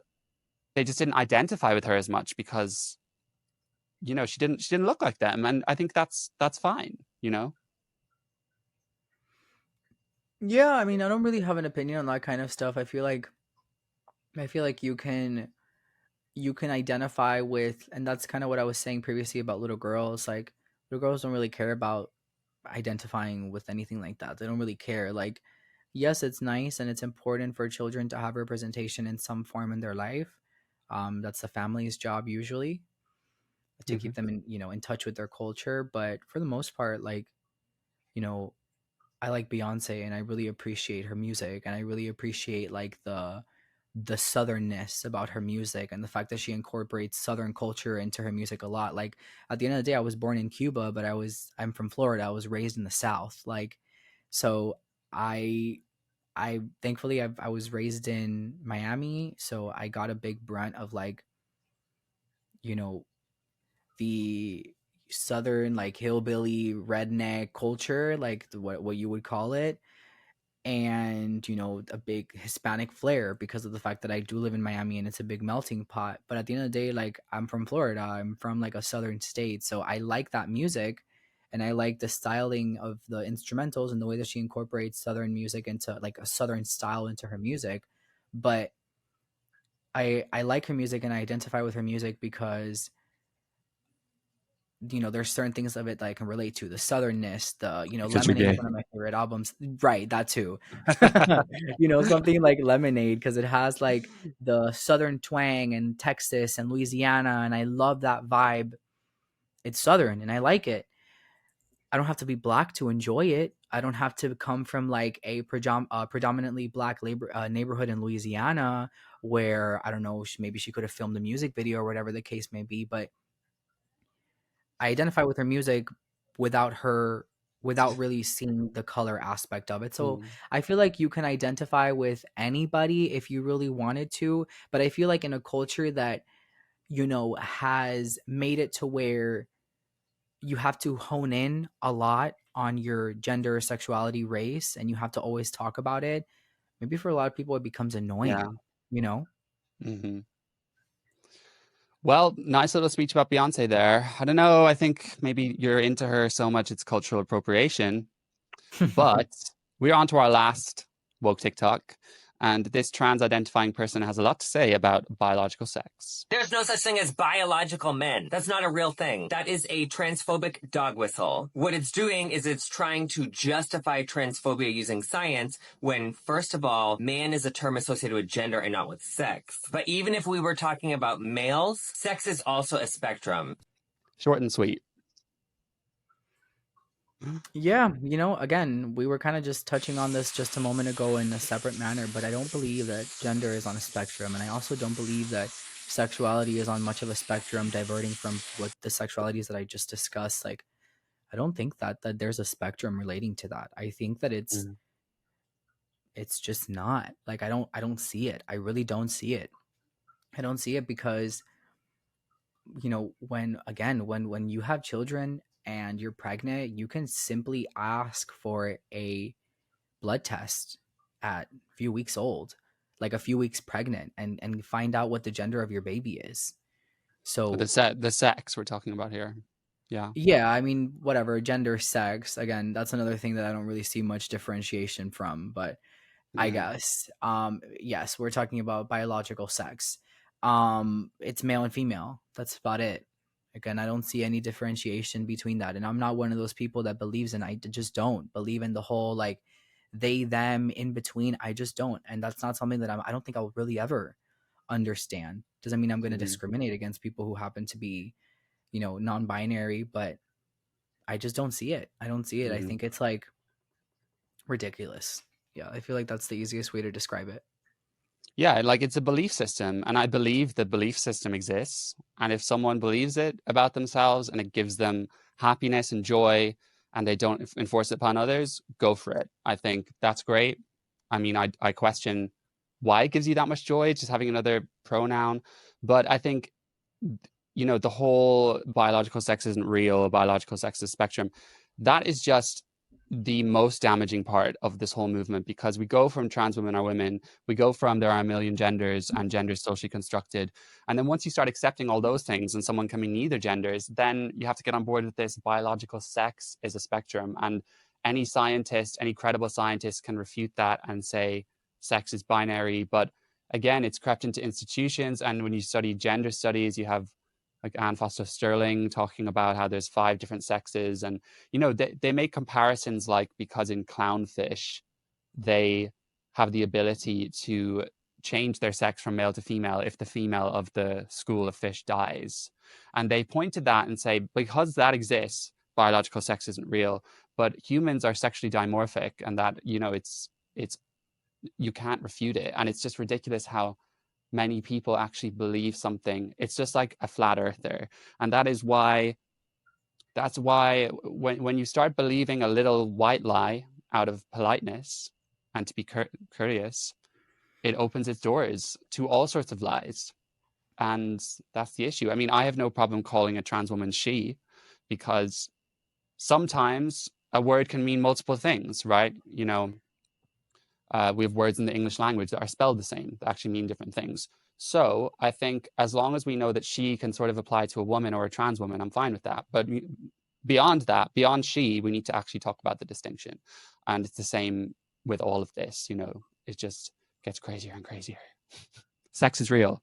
they just didn't identify with her as much because, you know, she didn't look like them, and I think that's fine, you know. Yeah, I mean, I don't really have an opinion on that kind of stuff. I feel like you can identify with, and that's kind of what I was saying previously about little girls. Like, little girls don't really care about identifying with anything like that. They don't really care. Like, yes, it's nice and it's important for children to have representation in some form in their life. That's the family's job usually, to Mm-hmm. keep them in touch with their culture. But for the most part, like, you know, I like Beyonce and I really appreciate her music, and I really appreciate like the southernness about her music and the fact that she incorporates southern culture into her music a lot. Like, at the end of the day, I was born in Cuba, but I'm from Florida. I was raised in the South. Like, so I I thankfully I was raised in Miami, so I got a big brunt of like, you know, the southern like hillbilly redneck culture, like what you would call it, and a big Hispanic flair because of the fact that I do live in Miami and it's a big melting pot. But at the end of the day, like, I'm from Florida, I'm from like a southern state, so I like that music, and I like the styling of the instrumentals and the way that she incorporates southern music into like a southern style into her music. But I like her music and I identify with her music because there's certain things of it that I can relate to. The southernness, Because you're Lemonade is gay. one of my favorite albums. Right, that too. Something like Lemonade, because it has like the southern twang and Texas and Louisiana, and I love that vibe. It's southern and I like it. I don't have to be black to enjoy it. I don't have to come from like a predominantly black neighborhood in Louisiana where, I don't know, maybe she could have filmed a music video or whatever the case may be, but I identify with her music without really seeing the color aspect of it. So Mm. I feel like you can identify with anybody if you really wanted to, but I feel like in a culture that has made it to where you have to hone in a lot on your gender, sexuality, race, and you have to always talk about it. Maybe for a lot of people it becomes Yeah. annoying, you know? Mm-hmm. Well, nice little speech about Beyonce there. I don't know. I think maybe you're into her so much it's cultural appropriation. But we're on to our last woke TikTok. And this trans identifying person has a lot to say about biological sex. There's no such thing as biological men. That's not a real thing. That is a transphobic dog whistle. What it's doing is it's trying to justify transphobia using science when, first of all, man is a term associated with gender and not with sex. But even if we were talking about males, sex is also a spectrum. Short and sweet. Yeah, you know, again, we were kind of just touching on this just a moment ago in a separate manner, but I don't believe that gender is on a spectrum, and I also don't believe that sexuality is on much of a spectrum, diverting from what the sexualities that I just discussed. Like, I don't think that there's a spectrum relating to that. I think that it's just not. Like, I don't see it. I really don't see it. I don't see it because, you know, when you have children and you're pregnant, you can simply ask for a blood test at a few weeks old, like a few weeks pregnant, and find out what the gender of your baby is. So the sex we're talking about here. Yeah, I mean, whatever, gender, sex, again, that's another thing that I don't really see much differentiation from, but I guess yes, we're talking about biological sex. It's male and female. That's about it. Again, I don't see any differentiation between that, and I'm not one of those people that believes in, I just don't believe in the whole like they them in between. I just don't, and that's not something that I don't think I'll really ever understand. Doesn't mean I'm going to discriminate against people who happen to be, you know, non-binary, but I just don't see it. I don't see it. I think it's like ridiculous. Yeah, I feel like that's the easiest way to describe it. Yeah, like it's a belief system, and I believe the belief system exists. And if someone believes it about themselves and it gives them happiness and joy, and they don't enforce it upon others, go for it. I think that's great. I mean, I question why it gives you that much joy, just having another pronoun. But I think, you know, the whole biological sex isn't real, biological sex is spectrum. That is just the most damaging part of this whole movement, because we go from trans women are women, we go from there are a million genders and genders socially constructed, and then once you start accepting all those things and someone can be neither genders, then you have to get on board with this biological sex is a spectrum. And any scientist, any credible scientist can refute that and say sex is binary. But again, it's crept into institutions, and when you study gender studies, you have like Anne Foster Sterling talking about how there's 5 different sexes. And, you know, they make comparisons like, because in clownfish, they have the ability to change their sex from male to female if the female of the school of fish dies. And they point to that and say, because that exists, biological sex isn't real, but humans are sexually dimorphic, and that, you know, it's you can't refute it. And it's just ridiculous how many people actually believe something. It's just like a flat earther. And that's why when you start believing a little white lie out of politeness and to be curious, it opens its doors to all sorts of lies. And that's the issue. I mean, I have no problem calling a trans woman she, because sometimes a word can mean multiple things, right? You know, we have words in the English language that are spelled the same, that actually mean different things. So I think as long as we know that she can sort of apply to a woman or a trans woman, I'm fine with that. But beyond that, beyond she, we need to actually talk about the distinction. And it's the same with all of this, you know, it just gets crazier and crazier. Sex is real.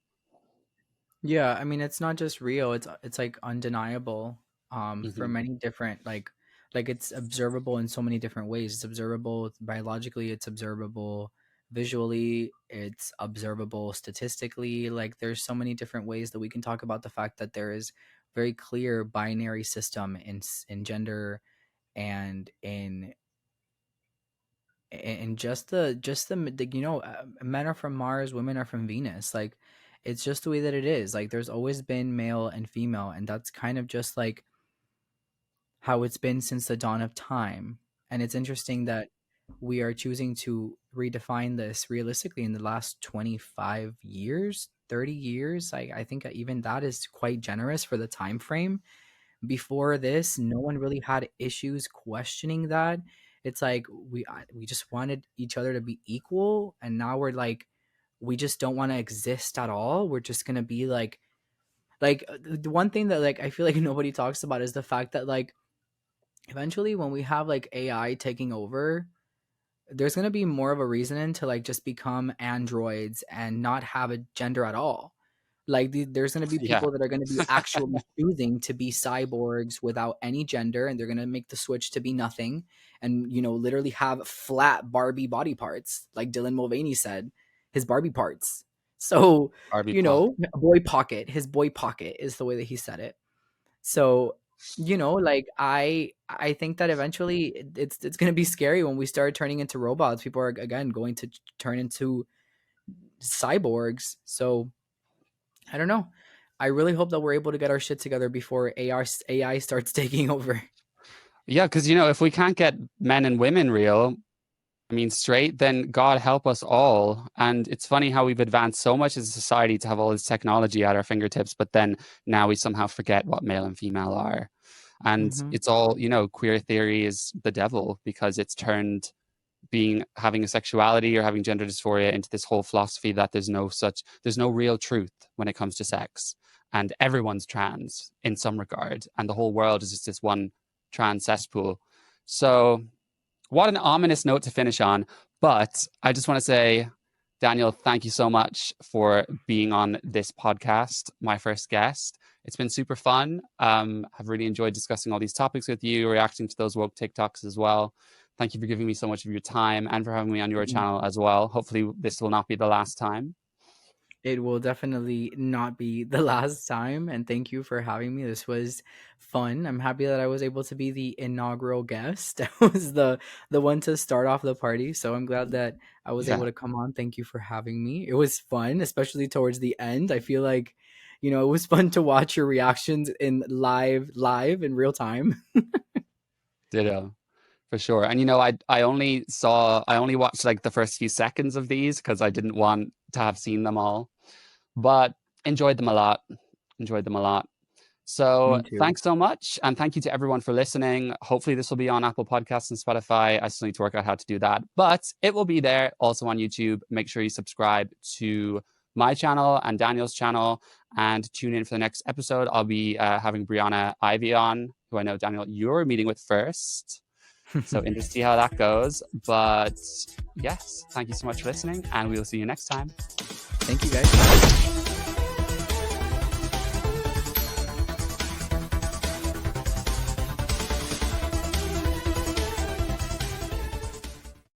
Yeah, I mean, it's not just real, it's like undeniable for many different like it's observable in so many different ways. It's observable biologically, it's observable visually, it's observable statistically. Like, there's so many different ways that we can talk about the fact that there is very clear binary system in gender and in just the you know, men are from Mars, women are from Venus. Like, it's just the way that it is. Like, there's always been male and female, and that's kind of just like how it's been since the dawn of time. And it's interesting that we are choosing to redefine this realistically in the last 25 years, 30 years. I think even that is quite generous for the time frame. Before this, no one really had issues questioning that. It's like we just wanted each other to be equal, and now we're like, we just don't want to exist at all. We're just gonna be like the one thing that like I feel like nobody talks about is the fact that like eventually when we have like AI taking over, there's going to be more of a reason to like just become androids and not have a gender at all. Like there's going to be people that are going to be actually choosing to be cyborgs without any gender, and they're going to make the switch to be nothing, and literally have flat Barbie body parts, like Dylan Mulvaney said, his Barbie parts. So Barbie a boy pocket, his boy pocket is the way that he said it. So like I think that eventually it's going to be scary when we start turning into robots. People are again going to turn into cyborgs. So I don't know. I really hope that we're able to get our shit together before AI starts taking over. Yeah, because if we can't get men and women real, I mean straight, then God help us all. And it's funny how we've advanced so much as a society to have all this technology at our fingertips, but then now we somehow forget what male and female are. And it's all, queer theory is the devil because it's turned having a sexuality or having gender dysphoria into this whole philosophy that there's no real truth when it comes to sex, and everyone's trans in some regard, and the whole world is just this one trans cesspool. So what an ominous note to finish on. But I just want to say, Daniel, thank you so much for being on this podcast, my first guest. It's been super fun. I've really enjoyed discussing all these topics with you, reacting to those woke TikToks as well. Thank you for giving me so much of your time and for having me on your channel as well. Hopefully this will not be the last time. It will definitely not be the last time. And thank you for having me. This was fun. I'm happy that I was able to be the inaugural guest. I was the one to start off the party. So I'm glad that I was able to come on. Thank you for having me. It was fun, especially towards the end. I feel like, it was fun to watch your reactions in live in real time. Ditto. For sure. And I only watched like the first few seconds of these because I didn't want to have seen them all, but enjoyed them a lot. So thanks so much. And thank you to everyone for listening. Hopefully this will be on Apple Podcasts and Spotify. I still need to work out how to do that, but it will be there also on YouTube. Make sure you subscribe to my channel and Daniel's channel and tune in for the next episode. I'll be having Brianna Ivy on, who I know, Daniel, you're meeting with first. So interested to see how that goes. But yes, thank you so much for listening, and we will see you next time. Thank you, guys.